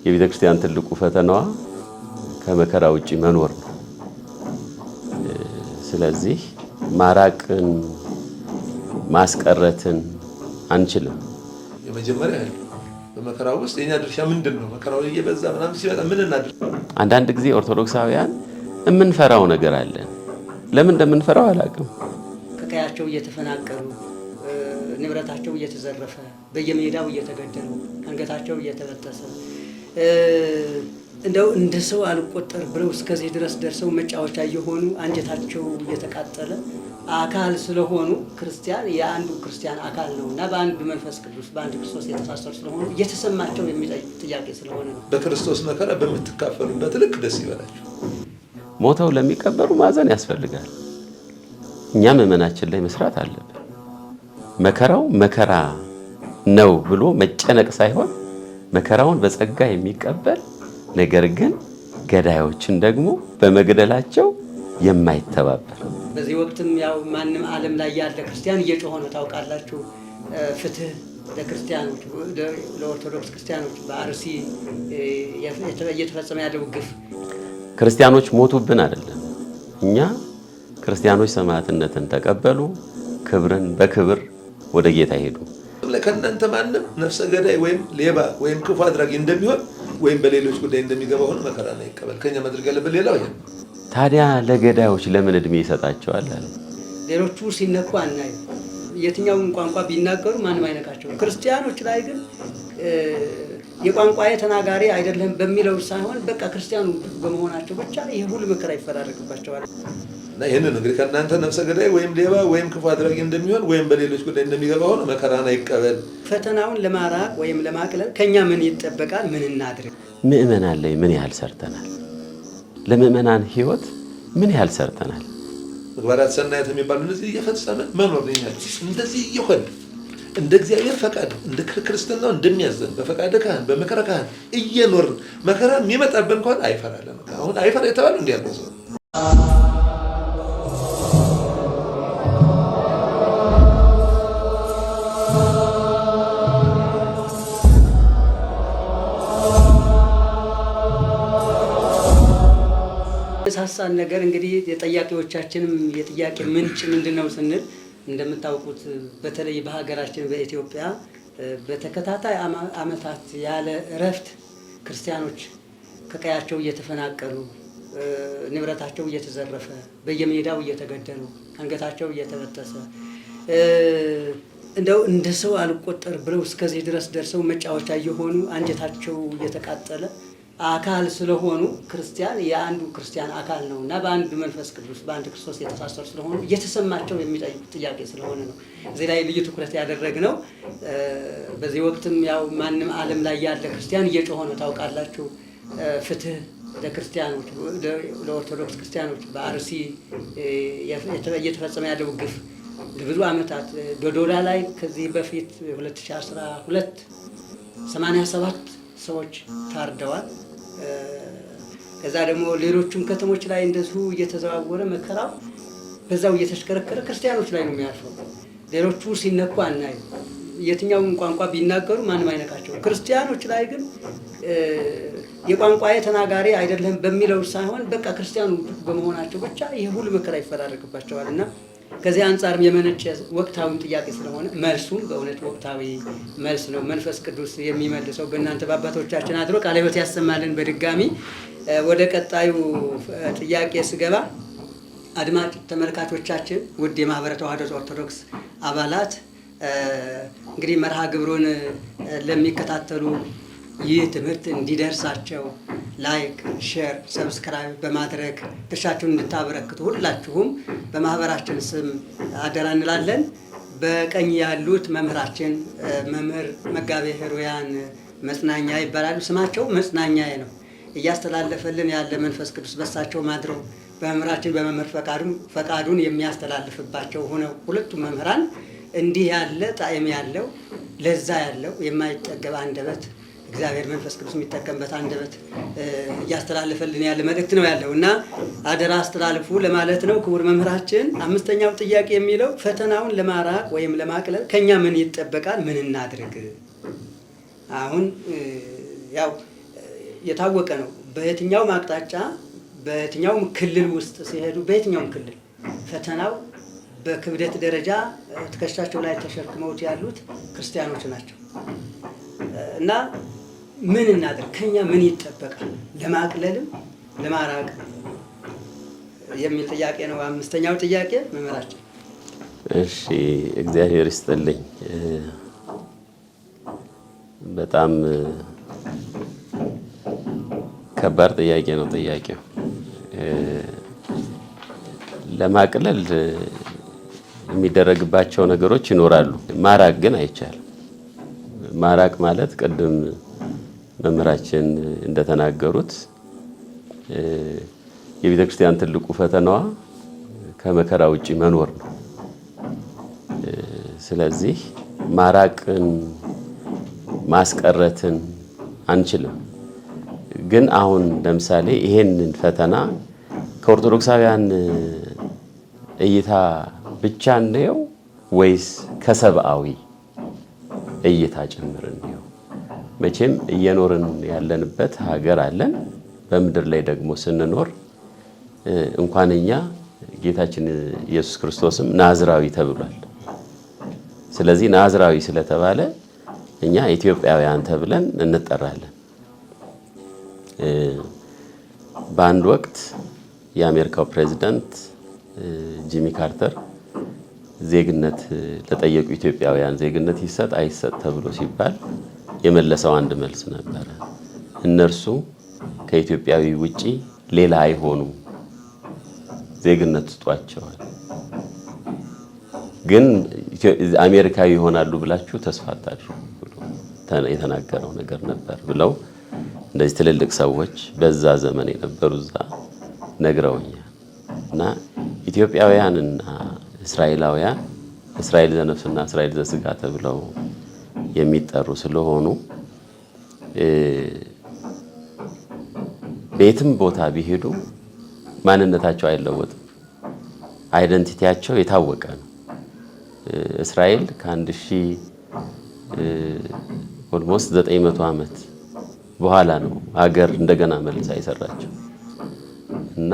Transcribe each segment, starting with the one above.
የቤተክርስቲያን ትልቁ ፈተናዋ ከመከራ ውጪ መኖር ነው። ስለዚህ ማራቅን ማስቀረትን አንችልም። የመጀመሪያ በመከራው ውስጥ የኛ ድርሻ ምንድነው? መከራው እየበዛ ምናምን ሲመጣ ምን እናድርግ? አንዳንድ ጊዜ ኦርቶዶክሳውያን የምንፈራው ነገር አለ። ለምን እንደምንፈራው አላውቅም። ከቀያቸው እየተፈናቀሉ ንብረታቸው እየተዘረፈ በየሜዳው እየተገደሉ አንገታቸው እየተበጠሰ እንደው እንደ ሰው አልቆጠር ብለው እስከዚህ ድረስ ደርሰው መጫወቻ እየሆኑ አንጀታቸው እየተቃጠለ አካል ስለሆኑ ክርስቲያን የአንዱ ክርስቲያን አካል ነውና በአንዱ መንፈስ ቅዱስ በአንዱ ክርስቶስ የተሳሰሩ ስለሆኑ እየተሰማቸው የሚጠይቅ ጥያቄ ስለሆነ ነው። በክርስቶስ መከራ በምትካፈሉበት ልክ ደስ ይበላችሁ። ሞተው ለሚቀበሩ ማዘን ያስፈልጋል። እኛ ምዕመናችን ላይ መስራት አለብን። መከራው መከራ ነው ብሎ መጨነቅ ሳይሆን መከራውን በጸጋ የሚቀበል ነገር ግን ገዳዮችን ደግሞ በመግደላቸው የማይተባበር። በዚህ ወቅትም ያው ማንም ዓለም ላይ ያለ ክርስቲያን እየጮኸ ነው ታውቃላችሁ። ፍትህ ለክርስቲያኖች ለኦርቶዶክስ ክርስቲያኖች በአርሲ እየተፈጸመ ያለው ግፍ ክርስቲያኖች ሞቱብን አይደለም። እኛ ክርስቲያኖች ሰማዕትነትን ተቀበሉ፣ ክብርን በክብር ወደ ጌታ ሄዱ። ለከናንተ ማንም ነፍሰ ገዳይ ወይም ሌባ ወይም ክፉ አድራጊ እንደሚሆን ወይም በሌሎች ጉዳይ እንደሚገባ ሆነ መከራ ነው ይቀበል። ከኛ ማድረግ ያለበት ሌላው ይሄ። ታዲያ ለገዳዮች ለምን እድሜ ይሰጣቸዋል? ሌሎቹ ሲነኩ አናዩ። የትኛውን ቋንቋ ቢናገሩ ማንም አይነካቸው። ክርስቲያኖች ላይ ግን የቋንቋዬ ተናጋሪ አይደለም በሚለው ሳይሆን በቃ ክርስቲያኑ በመሆናቸው ብቻ ይሄ ሁሉ መከራ ይፈራረቅባቸዋል። እና ይሄንን እንግዲህ ከናንተ ነፍሰ ገዳይ ወይም ሌባ ወይም ክፉ አድራጊ እንደሚሆን ወይም በሌሎች ጉዳይ እንደሚገባ ሆነ መከራን አይቀበል። ፈተናውን ለማራቅ ወይም ለማቅለል ከኛ ምን ይጠበቃል? ምን እናድርግ? ምእመናን ላይ ምን ያህል ሰርተናል? ለምእመናን ህይወት ምን ያህል ሰርተናል? ምግባራት ሰናያት የሚባሉ እነዚህ እየፈጸመን መኖር ነው። እንደዚህ ይሆን እንደ እግዚአብሔር ፈቃድ እንደ ክርስትናው እንደሚያዘን በፈቃደ ካህን በመከራ ካህን እየኖር መከራ የሚመጣብን እንኳን አይፈራለን። አሁን አይፈራ የተባለው እንዲህ ያለው ሰው ሳሳን ነገር እንግዲህ የጥያቄዎቻችንም የጥያቄ ምንጭ ምንድነው ስንል እንደምታውቁት በተለይ በሀገራችን በኢትዮጵያ በተከታታይ ዓመታት ያለ እረፍት ክርስቲያኖች ከቀያቸው እየተፈናቀሉ ንብረታቸው እየተዘረፈ በየሜዳው እየተገደሉ አንገታቸው እየተበጠሰ እንደው እንደ ሰው አልቆጠር ብለው እስከዚህ ድረስ ደርሰው መጫወቻ እየሆኑ አንጀታቸው እየተቃጠለ አካል ስለሆኑ ክርስቲያን የአንዱ ክርስቲያን አካል ነውና በአንዱ መንፈስ ቅዱስ በአንዱ ክርስቶስ የተሳሰሩ ስለሆኑ እየተሰማቸው የሚጠይቅ ጥያቄ ስለሆነ ነው እዚህ ላይ ልዩ ትኩረት ያደረግነው። በዚህ ወቅትም ያው ማንም ዓለም ላይ ያለ ክርስቲያን እየጮኸ ነው ታውቃላችሁ። ፍትህ ለክርስቲያኖች ለኦርቶዶክስ ክርስቲያኖች በአርሲ እየተፈጸመ ያለው ግፍ ለብዙ ዓመታት ዶዶላ ላይ ከዚህ በፊት 2012 87 ሰዎች ታርደዋል። ከዛ ደግሞ ሌሎችም ከተሞች ላይ እንደዚሁ እየተዘዋወረ መከራው በዛው እየተሽከረከረ ክርስቲያኖች ላይ ነው የሚያርፈው። ሌሎቹ ሲነኩ አናዩ። የትኛውን ቋንቋ ቢናገሩ ማንም አይነካቸው። ክርስቲያኖች ላይ ግን የቋንቋዬ ተናጋሪ አይደለም በሚለው ሳይሆን በቃ ክርስቲያኑ በመሆናቸው ብቻ ይሄ ሁሉ መከራ ይፈራረቅባቸዋልና ከዚህ አንጻርም የመነጨ ወቅታዊ ጥያቄ ስለሆነ መልሱም በእውነት ወቅታዊ መልስ ነው። መንፈስ ቅዱስ የሚመልሰው በእናንተ በአባቶቻችን አድሮ ቃለ ሕይወት ያሰማልን። በድጋሚ ወደ ቀጣዩ ጥያቄ ስገባ አድማጭ ተመልካቾቻችን፣ ውድ የማህበረ ተዋሕዶ ኦርቶዶክስ አባላት እንግዲህ መርሃ ግብሩን ለሚከታተሉ ይህ ትምህርት እንዲደርሳቸው ላይክ፣ ሼር፣ ሰብስክራይብ በማድረግ ድርሻችሁን እንድታበረክቱ ሁላችሁም በማህበራችን ስም አደራ እንላለን። በቀኝ ያሉት መምህራችን መምህር መጋቤ ሕሩያን መጽናኛ ይባላሉ። ስማቸው መጽናኛዬ ነው። እያስተላለፈልን ያለ መንፈስ ቅዱስ በሳቸው ማድረው በመምህራችን በመምህር ፈቃዱን የሚያስተላልፍባቸው ሆነው ሁለቱም መምህራን እንዲህ ያለ ጣዕም ያለው ለዛ ያለው የማይጠገብ አንደበት እግዚአብሔር መንፈስ ቅዱስ የሚጠቀምበት አንደበት እያስተላለፈልን ያለ መልእክት ነው ያለው እና አደራ አስተላልፉ ለማለት ነው። ክቡር መምህራችን፣ አምስተኛው ጥያቄ የሚለው ፈተናውን ለማራቅ ወይም ለማቅለል ከኛ ምን ይጠበቃል? ምን እናድርግ? አሁን ያው የታወቀ ነው። በየትኛውም አቅጣጫ በየትኛውም ክልል ውስጥ ሲሄዱ በየትኛውም ክልል ፈተናው በክብደት ደረጃ ትከሻቸው ላይ ተሸክመውት ያሉት ክርስቲያኖች ናቸው። እና ምን እናድርግ? ከኛ ምን ይጠበቃል? ለማቅለልም ለማራቅ የሚል ጥያቄ ነው። አምስተኛው ጥያቄ መምህራችን። እሺ፣ እግዚአብሔር ይስጥልኝ። በጣም ከባድ ጥያቄ ነው ጥያቄው። ለማቅለል የሚደረግባቸው ነገሮች ይኖራሉ። ማራቅ ግን አይቻልም። ማራቅ ማለት ቅድም መምህራችን እንደተናገሩት የቤተ ክርስቲያን ትልቁ ፈተናዋ ከመከራ ውጪ መኖር ነው። ስለዚህ ማራቅን ማስቀረትን አንችልም። ግን አሁን ለምሳሌ ይሄንን ፈተና ከኦርቶዶክሳውያን እይታ ብቻ እንየው ወይስ ከሰብአዊ እይታ ጭምር እንየው? መቼም እየኖርን ያለንበት ሀገር አለን። በምድር ላይ ደግሞ ስንኖር እንኳን እኛ ጌታችን ኢየሱስ ክርስቶስም ናዝራዊ ተብሏል። ስለዚህ ናዝራዊ ስለተባለ እኛ ኢትዮጵያውያን ተብለን እንጠራለን። በአንድ ወቅት የአሜሪካው ፕሬዝዳንት ጂሚ ካርተር ዜግነት ለጠየቁ ኢትዮጵያውያን ዜግነት ይሰጥ አይሰጥ ተብሎ ሲባል የመለሰው አንድ መልስ ነበረ። እነርሱ ከኢትዮጵያዊ ውጪ ሌላ አይሆኑም፣ ዜግነት ስጧቸዋል። ግን አሜሪካዊ ይሆናሉ ብላችሁ ተስፋ አታድርጉ ብሎ የተናገረው ነገር ነበር ብለው እንደዚህ ትልልቅ ሰዎች በዛ ዘመን የነበሩ እዛ ነግረውኛል። እና ኢትዮጵያውያንና እስራኤላውያን እስራኤል ዘነፍስና እስራኤል ዘስጋ ተብለው የሚጠሩ ስለሆኑ በየትም ቦታ ቢሄዱ ማንነታቸው አይለወጥም። አይደንቲቲያቸው የታወቀ ነው። እስራኤል ከ1000 ኦልሞስት 900 ዓመት በኋላ ነው ሀገር እንደገና መልሳ የሰራቸው እና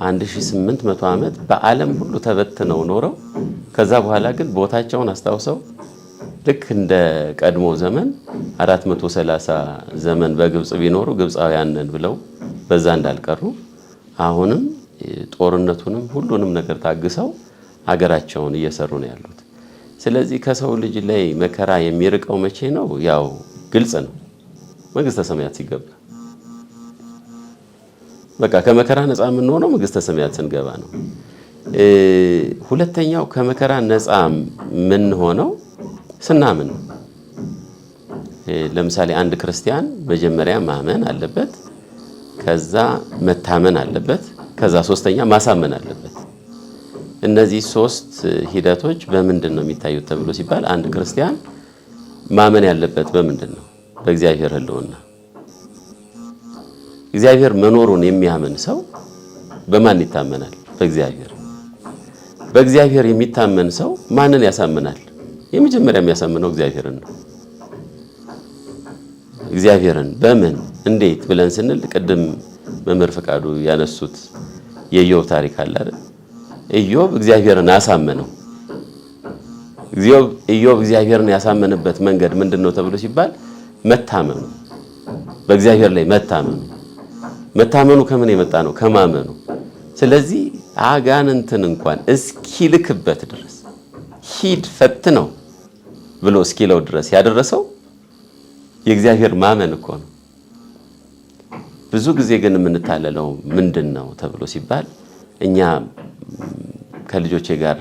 1800 ዓመት በዓለም ሁሉ ተበትነው ኖረው ከዛ በኋላ ግን ቦታቸውን አስታውሰው ልክ እንደ ቀድሞ ዘመን 430 ዘመን በግብጽ ቢኖሩ ግብፃውያን ነን ብለው በዛ እንዳልቀሩ አሁንም ጦርነቱንም ሁሉንም ነገር ታግሰው ሀገራቸውን እየሰሩ ነው ያሉት። ስለዚህ ከሰው ልጅ ላይ መከራ የሚርቀው መቼ ነው? ያው ግልጽ ነው፣ መንግስተ ሰማያት ሲገባ። በቃ ከመከራ ነፃ የምንሆነው መንግስተ ሰማያት ስንገባ ነው። ሁለተኛው ከመከራ ነፃ የምንሆነው ስናምን ነው። ለምሳሌ አንድ ክርስቲያን መጀመሪያ ማመን አለበት፣ ከዛ መታመን አለበት፣ ከዛ ሶስተኛ ማሳመን አለበት። እነዚህ ሶስት ሂደቶች በምንድን ነው የሚታዩት ተብሎ ሲባል አንድ ክርስቲያን ማመን ያለበት በምንድን ነው? በእግዚአብሔር ሕልውና። እግዚአብሔር መኖሩን የሚያምን ሰው በማን ይታመናል? በእግዚአብሔር። በእግዚአብሔር የሚታመን ሰው ማንን ያሳምናል? የመጀመሪያ የሚያሳምነው እግዚአብሔርን ነው። እግዚአብሔርን በምን እንዴት ብለን ስንል ቅድም መምህር ፈቃዱ ያነሱት የኢዮብ ታሪክ አለ አይደል? ኢዮብ እግዚአብሔርን አሳመነው። ኢዮብ እግዚአብሔርን ያሳመነበት መንገድ ምንድነው ተብሎ ሲባል መታመኑ፣ በእግዚአብሔር ላይ መታመኑ። መታመኑ ከምን የመጣ ነው? ከማመኑ። ስለዚህ አጋንንትን እንኳን እስኪልክበት ድረስ ሂድ ፈትነው ብሎ እስኪለው ድረስ ያደረሰው የእግዚአብሔር ማመን እኮ ነው። ብዙ ጊዜ ግን የምንታለለው ምንድነው ተብሎ ሲባል እኛ ከልጆቼ ጋር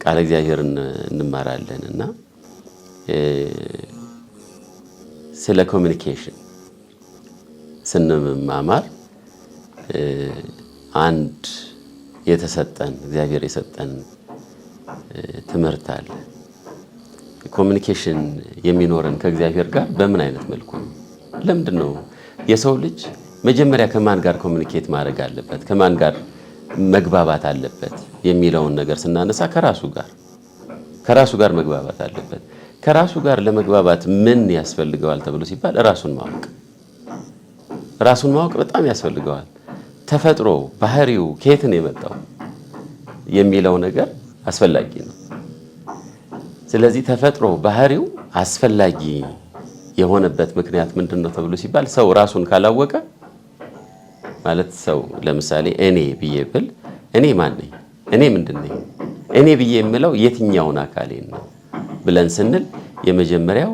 ቃለ እግዚአብሔርን እንማራለን እና ስለ ኮሚኒኬሽን ስንማማር አንድ የተሰጠን እግዚአብሔር የሰጠን ትምህርት አለ። ኮሚኒኬሽን የሚኖረን ከእግዚአብሔር ጋር በምን አይነት መልኩ ነው? ለምንድን ነው የሰው ልጅ መጀመሪያ ከማን ጋር ኮሚኒኬት ማድረግ አለበት፣ ከማን ጋር መግባባት አለበት የሚለውን ነገር ስናነሳ ከራሱ ጋር መግባባት አለበት። ከራሱ ጋር ለመግባባት ምን ያስፈልገዋል ተብሎ ሲባል ራሱን ማወቅ። ራሱን ማወቅ በጣም ያስፈልገዋል። ተፈጥሮ ባህሪው ከየት ነው የመጣው የሚለው ነገር አስፈላጊ ነው። ስለዚህ ተፈጥሮ ባህሪው አስፈላጊ የሆነበት ምክንያት ምንድነው ተብሎ ሲባል ሰው ራሱን ካላወቀ ማለት ሰው ለምሳሌ እኔ ብዬ ብል እኔ ማን ነኝ? እኔ ምንድን ነኝ? እኔ ብዬ የምለው የትኛውን አካሌን ነው ብለን ስንል የመጀመሪያው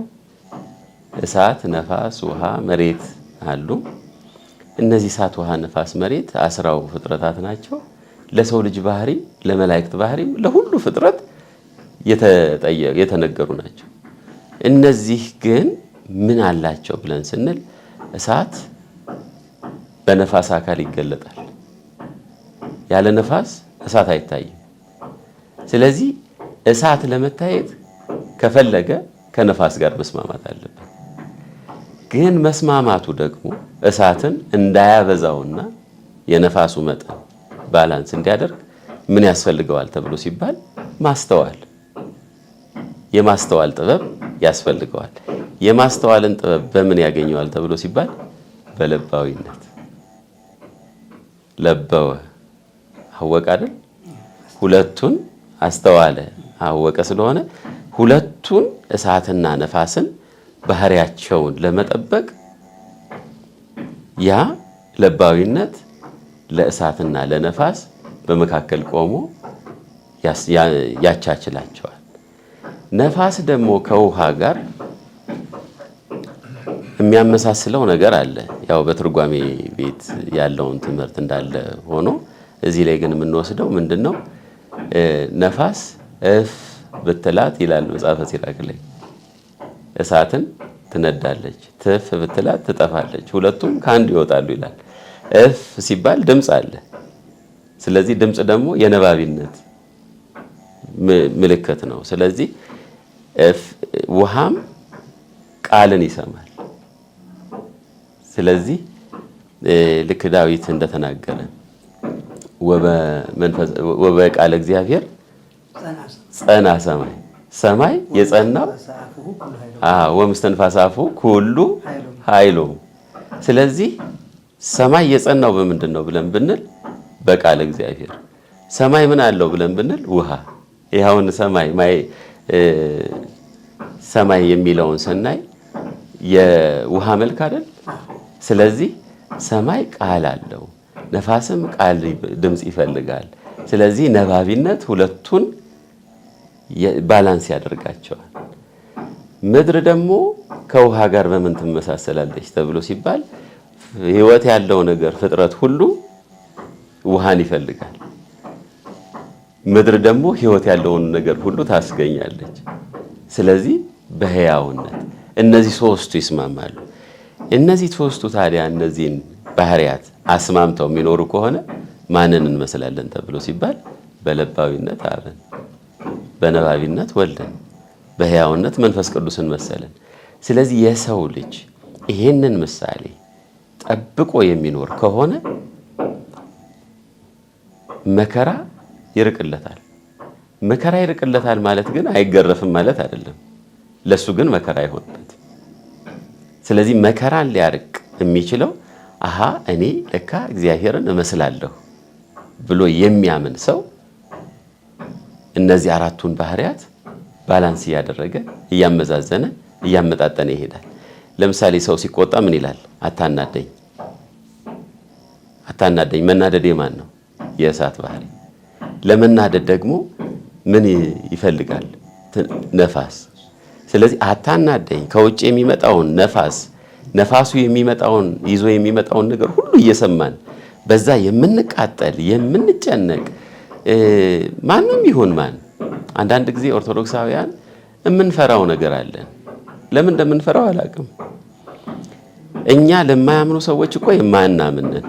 እሳት፣ ነፋስ፣ ውሃ፣ መሬት አሉ። እነዚህ እሳት፣ ውሃ፣ ነፋስ፣ መሬት 10 ፍጥረታት ናቸው። ለሰው ልጅ ባህሪ፣ ለመላእክት ባህሪ፣ ለሁሉ ፍጥረት የተነገሩ ናቸው። እነዚህ ግን ምን አላቸው ብለን ስንል እሳት በነፋስ አካል ይገለጣል። ያለ ነፋስ እሳት አይታይም። ስለዚህ እሳት ለመታየት ከፈለገ ከነፋስ ጋር መስማማት አለበት። ግን መስማማቱ ደግሞ እሳትን እንዳያበዛውና የነፋሱ መጠን ባላንስ እንዲያደርግ ምን ያስፈልገዋል ተብሎ ሲባል ማስተዋል፣ የማስተዋል ጥበብ ያስፈልገዋል። የማስተዋልን ጥበብ በምን ያገኘዋል ተብሎ ሲባል በለባዊነት። ለበወ አወቀ አይደል? ሁለቱን አስተዋለ አወቀ ስለሆነ ሁለቱን እሳትና ነፋስን ባህሪያቸውን ለመጠበቅ ያ ለባዊነት ለእሳትና ለነፋስ በመካከል ቆሞ ያቻችላቸዋል። ነፋስ ደግሞ ከውሃ ጋር የሚያመሳስለው ነገር አለ። ያው በትርጓሜ ቤት ያለውን ትምህርት እንዳለ ሆኖ እዚህ ላይ ግን የምንወስደው ምንድነው? ነፋስ እፍ ብትላት ይላል መጽሐፈ ሲራክ ላይ እሳትን ትነዳለች፣ ትፍ ብትላት ትጠፋለች፣ ሁለቱም ከአንድ ይወጣሉ ይላል። እፍ ሲባል ድምፅ አለ። ስለዚህ ድምፅ ደግሞ የነባቢነት ምልክት ነው። ስለዚህ ውሃም ቃልን ይሰማል። ስለዚህ ልክ ዳዊት እንደተናገረ ወበቃለ እግዚአብሔር ጸና ሰማይ፣ ሰማይ የጸናው ወምስተንፋሰ አፉ ኩሉ ኃይሉ። ስለዚህ ሰማይ የጸናው በምንድን ነው ብለን ብንል በቃለ እግዚአብሔር። ሰማይ ምን አለው ብለን ብንል ውሃ። ይኸውን ሰማይ የሚለውን ስናይ የውሃ መልክ አይደል? ስለዚህ ሰማይ ቃል አለው፣ ነፋስም ቃል ድምፅ ይፈልጋል። ስለዚህ ነባቢነት ሁለቱን ባላንስ ያደርጋቸዋል። ምድር ደግሞ ከውሃ ጋር በምን ትመሳሰላለች ተብሎ ሲባል ሕይወት ያለው ነገር ፍጥረት ሁሉ ውሃን ይፈልጋል። ምድር ደግሞ ሕይወት ያለውን ነገር ሁሉ ታስገኛለች። ስለዚህ በሕያውነት እነዚህ ሶስቱ ይስማማሉ። እነዚህ ሶስቱ ታዲያ እነዚህን ባህሪያት አስማምተው የሚኖሩ ከሆነ ማንን እንመስላለን ተብሎ ሲባል በለባዊነት አብን፣ በነባቢነት ወልደን፣ በሕያውነት መንፈስ ቅዱስን መሰለን። ስለዚህ የሰው ልጅ ይሄንን ምሳሌ ጠብቆ የሚኖር ከሆነ መከራ ይርቅለታል። መከራ ይርቅለታል ማለት ግን አይገረፍም ማለት አይደለም። ለሱ ግን መከራ አይሆንበት። ስለዚህ መከራን ሊያርቅ የሚችለው አሃ እኔ ለካ እግዚአብሔርን እመስላለሁ ብሎ የሚያምን ሰው እነዚህ አራቱን ባህሪያት ባላንስ እያደረገ እያመዛዘነ እያመጣጠነ ይሄዳል። ለምሳሌ ሰው ሲቆጣ ምን ይላል? አታናደኝ፣ አታናደኝ። መናደድ የማን ነው? የእሳት ባህሪ። ለመናደድ ደግሞ ምን ይፈልጋል? ነፋስ። ስለዚህ አታናደኝ ከውጭ የሚመጣውን ነፋሱ የሚመጣውን ይዞ የሚመጣውን ነገር ሁሉ እየሰማን በዛ የምንቃጠል የምንጨነቅ ማንም ይሁን ማን። አንዳንድ ጊዜ ኦርቶዶክሳውያን የምንፈራው ነገር አለን። ለምን እንደምንፈራው አላውቅም። እኛ ለማያምኑ ሰዎች እኮ የማናምንን፣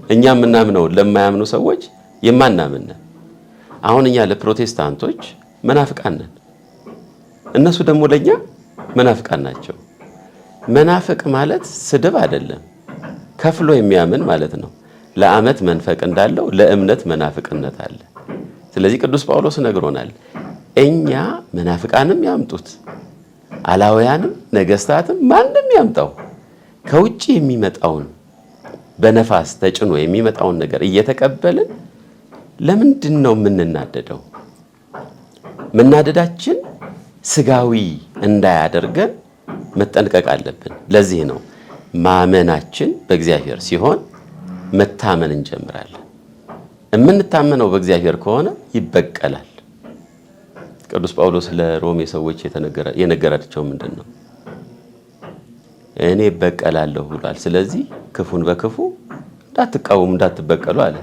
እኛ የምናምነው ለማያምኑ ሰዎች የማናምንን። አሁን እኛ ለፕሮቴስታንቶች መናፍቃን ነን፣ እነሱ ደግሞ ለኛ መናፍቃን ናቸው። መናፍቅ ማለት ስድብ አይደለም፣ ከፍሎ የሚያምን ማለት ነው። ለዓመት መንፈቅ እንዳለው ለእምነት መናፍቅነት አለ። ስለዚህ ቅዱስ ጳውሎስ ነግሮናል። እኛ መናፍቃንም ያምጡት አላውያንም ነገስታትም ማንም ያምጣው ከውጭ የሚመጣውን በነፋስ ተጭኖ የሚመጣውን ነገር እየተቀበልን ለምንድን ነው የምንናደደው? መናደዳችን ስጋዊ እንዳያደርገን መጠንቀቅ አለብን። ለዚህ ነው ማመናችን በእግዚአብሔር ሲሆን መታመን እንጀምራለን። የምንታመነው በእግዚአብሔር ከሆነ ይበቀላል። ቅዱስ ጳውሎስ ለሮሜ ሰዎች የነገራቸው ምንድን ነው? እኔ እበቀላለሁ ብሏል። ስለዚህ ክፉን በክፉ እንዳትቃወሙ እንዳትበቀሉ አለ።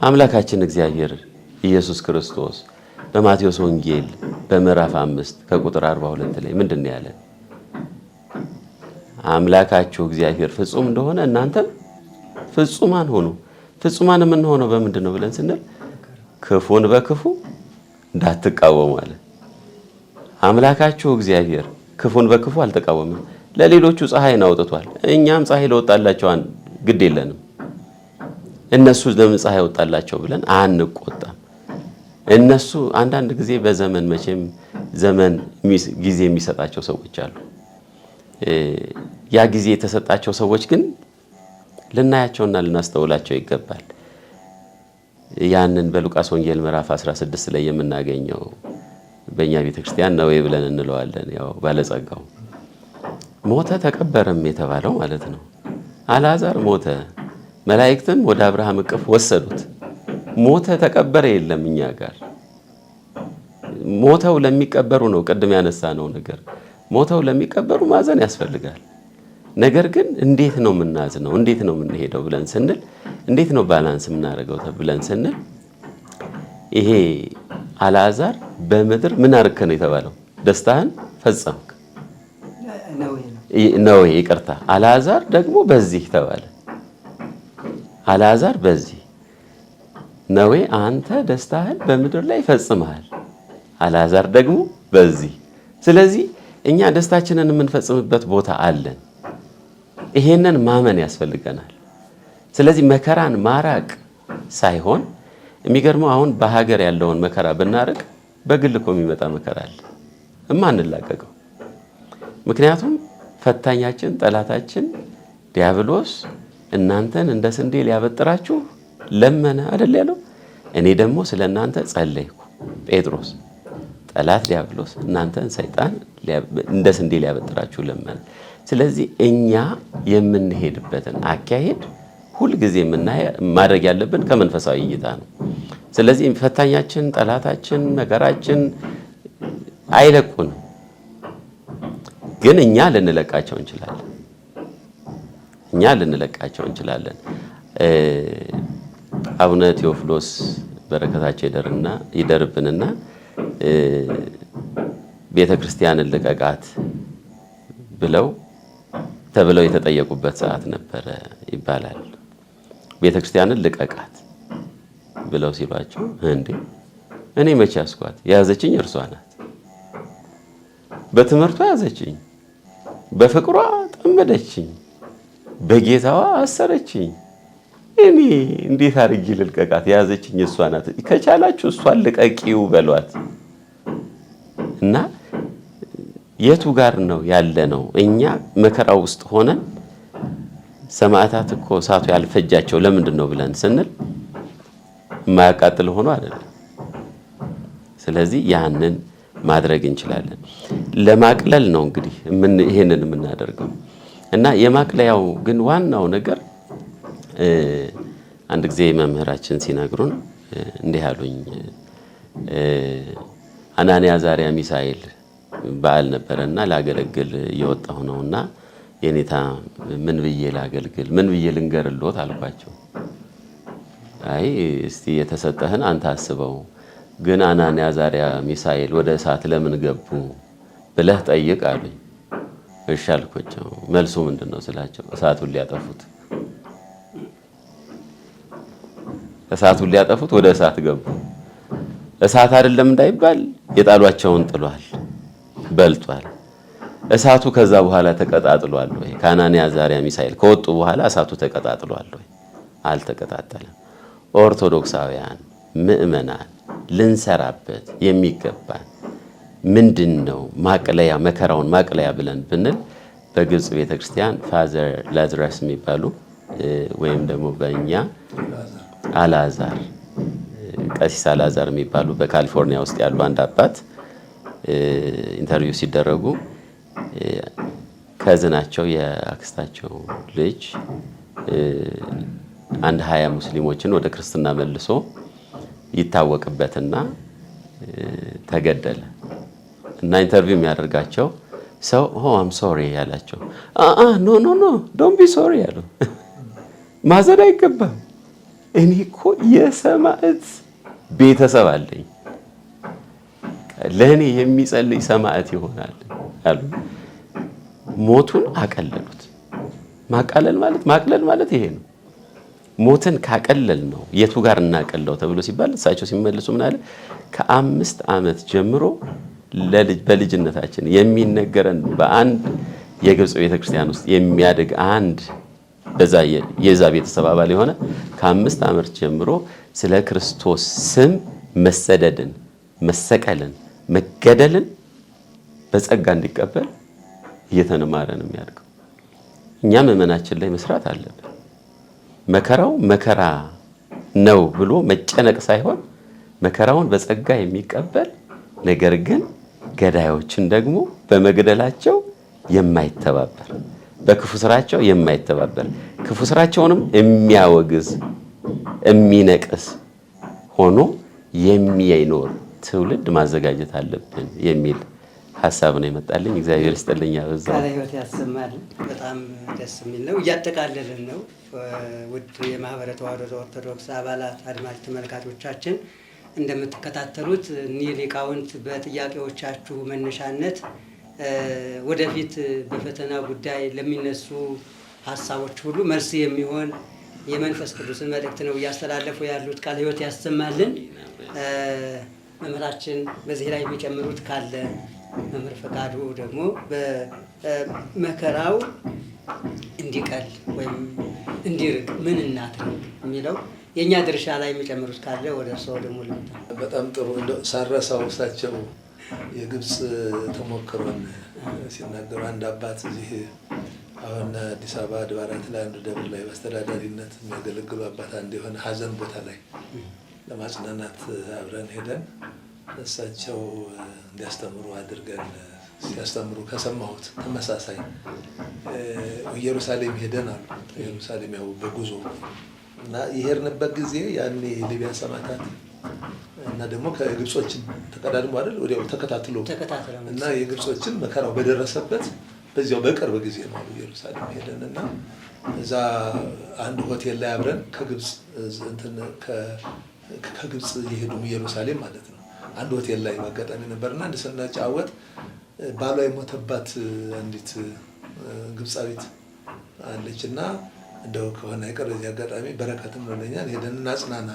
አምላካችን እግዚአብሔር ኢየሱስ ክርስቶስ በማቴዎስ ወንጌል በምዕራፍ 5 ከቁጥር 42 ላይ ምንድን ነው ያለ? አምላካችሁ እግዚአብሔር ፍጹም እንደሆነ እናንተም ፍጹማን ሆኑ። ፍጹማን የምንሆነው በምንድን ነው ብለን ስንል ክፉን በክፉ እንዳትቃወሙ አለ። አምላካችሁ እግዚአብሔር ክፉን በክፉ አልተቃወመም። ለሌሎቹ ፀሐይን አውጥቷል። እኛም ፀሐይ ለወጣላቸው ግድ የለንም። እነሱ ለምን ፀሐይ ወጣላቸው ብለን አንቆጣም። እነሱ አንዳንድ ጊዜ በዘመን መቼም ዘመን ጊዜ የሚሰጣቸው ሰዎች አሉ። ያ ጊዜ የተሰጣቸው ሰዎች ግን ልናያቸውና ልናስተውላቸው ይገባል። ያንን በሉቃስ ወንጌል ምዕራፍ 16 ላይ የምናገኘው በእኛ ቤተክርስቲያን ነዌ ብለን እንለዋለን። ያው ባለጸጋው ሞተ ተቀበረም የተባለው ማለት ነው። አልዓዛር ሞተ፣ መላእክትም ወደ አብርሃም እቅፍ ወሰዱት። ሞተ ተቀበረ የለም እኛ ጋር። ሞተው ለሚቀበሩ ነው ቅድም ያነሳነው ነገር። ሞተው ለሚቀበሩ ማዘን ያስፈልጋል። ነገር ግን እንዴት ነው የምናዝነው? እንዴት ነው የምንሄደው ብለን ስንል እንዴት ነው ባላንስ የምናደርገው ብለን ስንል ይሄ አልዓዛር በምድር ምን አርክ ነው የተባለው? ደስታህን ፈጸምክ ነው። ይቅርታ፣ አልዓዛር ደግሞ በዚህ ተባለ። አልዓዛር በዚህ ነዌ አንተ ደስታህን በምድር ላይ ፈጽመሃል፣ አልዓዛር ደግሞ በዚህ። ስለዚህ እኛ ደስታችንን የምንፈጽምበት ቦታ አለን። ይሄንን ማመን ያስፈልገናል። ስለዚህ መከራን ማራቅ ሳይሆን የሚገርመው አሁን በሀገር ያለውን መከራ ብናርቅ በግል እኮ የሚመጣ መከራ አለ እማንላቀቀው። ምክንያቱም ፈታኛችን ጠላታችን ዲያብሎስ እናንተን እንደ ስንዴ ሊያበጥራችሁ ለመነ አይደል ያለው። እኔ ደግሞ ስለ እናንተ ጸለይኩ። ጴጥሮስ ጠላት ዲያብሎስ እናንተን ሰይጣን እንደ ስንዴ ሊያበጥራችሁ ለመነ። ስለዚህ እኛ የምንሄድበትን አካሄድ ሁልጊዜ ማድረግ ያለብን ከመንፈሳዊ እይታ ነው። ስለዚህ ፈታኛችን ጠላታችን መከራችን አይለቁንም፣ ግን እኛ ልንለቃቸው እንችላለን። አቡነ ቴዎፍሎስ በረከታቸው ይደርብንና ቤተክርስቲያንን ልቀቃት ተብለው የተጠየቁበት ሰዓት ነበረ ይባላል። ቤተክርስቲያንን ልቀቃት ብለው ሲሏቸው እንዴ እኔ መቼ ያስኳት? የያዘችኝ እርሷ ናት። በትምህርቷ ያዘችኝ፣ በፍቅሯ ጠመደችኝ፣ በጌታዋ አሰረችኝ። እኔ እንዴት አድርጌ ልልቀቃት? የያዘችኝ እሷ ናት። ከቻላችሁ እሷን ልቀቂው በሏት። እና የቱ ጋር ነው ያለ ነው? እኛ መከራው ውስጥ ሆነን ሰማዕታት እኮ እሳቱ ያልፈጃቸው ለምንድን ነው ብለን ስንል የማያቃጥል ሆኖ አይደለም። ስለዚህ ያንን ማድረግ እንችላለን። ለማቅለል ነው እንግዲህ ይሄንን የምናደርገው። እና የማቅለያው ግን ዋናው ነገር አንድ ጊዜ መምህራችን ሲነግሩን እንዲህ አሉኝ። አናንያ አዛርያ ሚሳኤል በዓል ነበረና ላገለግል እየወጣሁ ነውና የኔታ ምን ብዬ ላገልግል፣ ምን ብዬ ልንገርልዎት አልኳቸው። አይ እስቲ የተሰጠህን አንተ አስበው፣ ግን አናንያ አዛርያ ሚሳኤል ወደ እሳት ለምን ገቡ ብለህ ጠይቅ አሉኝ። እሺ አልኳቸው። መልሱ ምንድን ነው ስላቸው፣ እሳቱን ሊያጠፉት ወደ እሳት ገቡ። እሳት አይደለም እንዳይባል የጣሏቸውን ጥሏል፣ በልጧል። እሳቱ ከዛ በኋላ ተቀጣጥሏል ወይ? ከአናንያ አዛርያ ሚሳኤል ከወጡ በኋላ እሳቱ ተቀጣጥሏል ወይ? አልተቀጣጠለም። ኦርቶዶክሳውያን ምእመናን ልንሰራበት የሚገባን ምንድን ነው? ማቅለያ፣ መከራውን ማቅለያ ብለን ብንል በግብፅ ቤተክርስቲያን ፋዘር ላዝራስ የሚባሉ ወይም ደግሞ በእኛ አልዓዛር ቀሲስ አልዓዛር የሚባሉ በካሊፎርኒያ ውስጥ ያሉ አንድ አባት ኢንተርቪው ሲደረጉ ከዝናቸው የአክስታቸው ልጅ አንድ 20 ሙስሊሞችን ወደ ክርስትና መልሶ ይታወቅበትና ተገደለ እና ኢንተርቪው የሚያደርጋቸው ሰው አም ሶሪ ያላቸው ኖ ኖ ኖ ዶንት ቢ ሶሪ ያለው ማዘን አይገባም። እኔ እኮ የሰማዕት ቤተሰብ አለኝ፣ ለእኔ የሚጸልይ ሰማዕት ይሆናል አሉ። ሞቱን አቀለሉት። ማቅለል ማለት ይሄ ነው። ሞትን ካቀለል ነው የቱ ጋር እናቀለው ተብሎ ሲባል እሳቸው ሲመልሱ ምን አለ? ከ5 ዓመት ጀምሮ በልጅነታችን የሚነገረን በአንድ የግብፅ ቤተክርስቲያን ውስጥ የሚያድግ አንድ የዛ ቤተሰብ አባል የሆነ ከ5 ዓመት ጀምሮ ስለ ክርስቶስ ስም መሰደድን፣ መሰቀልን፣ መገደልን በጸጋ እንዲቀበል እየተነማረ ነው የሚያድገው። እኛ ምዕመናችን ላይ መስራት አለብን። መከራው መከራ ነው ብሎ መጨነቅ ሳይሆን መከራውን በጸጋ የሚቀበል ነገር ግን ገዳዮችን ደግሞ በመግደላቸው የማይተባበር በክፉ ስራቸው የማይተባበር ክፉ ስራቸውንም የሚያወግዝ የሚነቅስ ሆኖ የሚኖር ትውልድ ማዘጋጀት አለብን የሚል ሀሳብ ነው የመጣልኝ። እግዚአብሔር ይስጥልኝ። ያበዛው ቃለ ሕይወት ያሰማል። በጣም ደስ የሚል ነው። እያጠቃለልን ነው። ውድ የማህበረ ተዋሕዶ ኦርቶዶክስ አባላት አድማጭ ተመልካቾቻችን እንደምትከታተሉት እኒህ ሊቃውንት በጥያቄዎቻችሁ መነሻነት ወደፊት በፈተና ጉዳይ ለሚነሱ ሀሳቦች ሁሉ መልስ የሚሆን የመንፈስ ቅዱስን መልእክት ነው እያስተላለፉ ያሉት። ቃለ ሕይወት ያሰማልን። መምህራችን በዚህ ላይ የሚጨምሩት ካለ መምህር ፈቃዱ ደግሞ በመከራው እንዲቀል ወይም እንዲርቅ ምን እናድርግ የሚለው የእኛ ድርሻ ላይ የሚጨምሩት ካለ ወደ እርስዎ ደግሞ ልምጣ። በጣም ጥሩ። ሳረሳው እሳቸው የግብፅ ተሞክሮን ሲናገሩ አንድ አባት እዚህ አሁን አዲስ አበባ አድባራት ላይ አንዱ ደብር ላይ በአስተዳዳሪነት የሚያገለግሉ አባት አንድ የሆነ ሀዘን ቦታ ላይ ለማጽናናት አብረን ሄደን እሳቸው እንዲያስተምሩ አድርገን ሲያስተምሩ ከሰማሁት ተመሳሳይ ኢየሩሳሌም ሄደን አሉ። ኢየሩሳሌም ያው በጉዞ እና የሄድንበት ጊዜ ያኔ ሊቢያ ሰማዕታት እና ደግሞ ከግብጾችን ተቀዳድሞ አይደል ወዲያው ተከታትሎ እና የግብጾችን መከራው በደረሰበት በዚያው በቅርብ ጊዜ ነው ኢየሩሳሌም ሄደን እና እዛ አንድ ሆቴል ላይ አብረን ከግብጽ የሄዱ ኢየሩሳሌም ማለት ነው አንድ ሆቴል ላይ ማጋጣሚ ነበርና እንደ ስናጫወት ባሏ የሞተባት አንዲት ግብጻዊት አለችና እንደው ከሆነ አይቀር እዚህ አጋጣሚ በረከትም ነው ለኛ ሄደን እናጽናና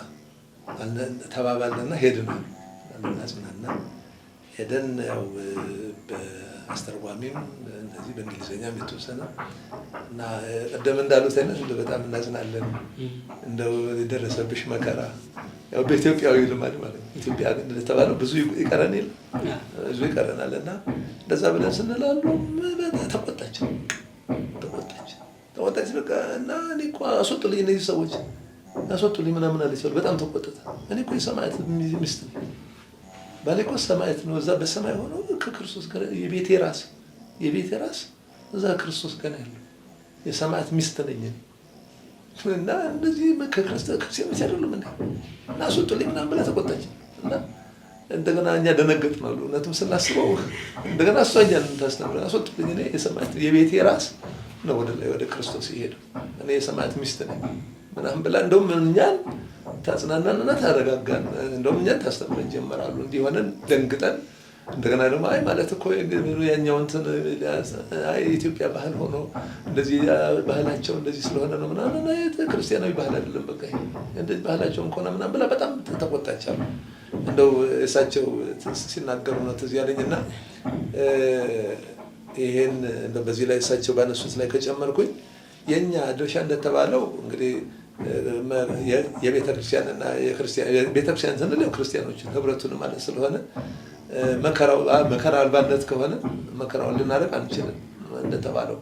ተባባልንና ሄድን እናጽናና ሄደን ያው በአስተርጓሚም እንደዚህ በእንግሊዝኛም የተወሰነ እና ቀደም እንዳሉት አይነት እንደው በጣም እናጽናለን እንደው የደረሰብሽ መከራ ያው በኢትዮጵያዊ ልማድ ማለት ነው። ኢትዮጵያ ግን እንደተባለው ብዙ ይቀረን የለ ብዙ ይቀረናል እና እንደዛ ብለን ስንላሉ ተቆጣች በቃ እና እኔ እኮ አስወጡልኝ እነዚህ ሰዎች አስወጡልኝ ምናምን አለች። በጣም ተቆጥታ እኔ እኮ የሰማዕት ሚስት ነኝ ባሌ እኮ ሰማዕት ነው እዛ በሰማይ ሆኖ ከክርስቶስ ጋር የቤቴ ራስ እዛ ክርስቶስ ጋር ያለው የሰማዕት ሚስት ነኝ እና እንደዚህ ከክርስቲያኖች አይደሉም እንዴ እና አስወጡልኝ ምናምን ብላ ተቆጣች እና እንደገና እኛ ደነገጥን አሉ። እውነትም ስናስበው እንደገና እሷ እኛን ታስተምረን አስወጡልኝ እኔ የሰማዕት የቤቴ ራስ ነው ወደ ክርስቶስ ይሄድ እኔ የሰማዕት ሚስት ነኝ ምናምን ብላ እንደውም እኛን ታጽናናንና ታረጋጋን። እንደውም እኛን ታስተምረን ጀመራሉ። እንዲሆነን ደንግጠን እንደገና ደግሞ አይ ማለት እኮ ያኛው እንትን አይ ኢትዮጵያ ባህል ሆኖ እንደዚህ ባህላቸው እንደዚህ ስለሆነ ነው ምናምን ክርስቲያናዊ ባህል አይደለም በቃ እንደዚህ ባህላቸው እንኳን ምናምን ብላ በጣም ተቆጣቻሉ። እንደው እሳቸው ሲናገሩ ነው ትዝ ያለኝና ይሄን በዚህ ላይ እሳቸው ባነሱት ላይ ከጨመርኩኝ የኛ ድርሻ እንደተባለው እንግዲህ የቤተክርስቲያንና ቤተክርስቲያን ስንል ክርስቲያኖችን ህብረቱን ማለት ስለሆነ መከራ አልባነት ከሆነ መከራውን ልናረቅ አንችልም። እንደተባለው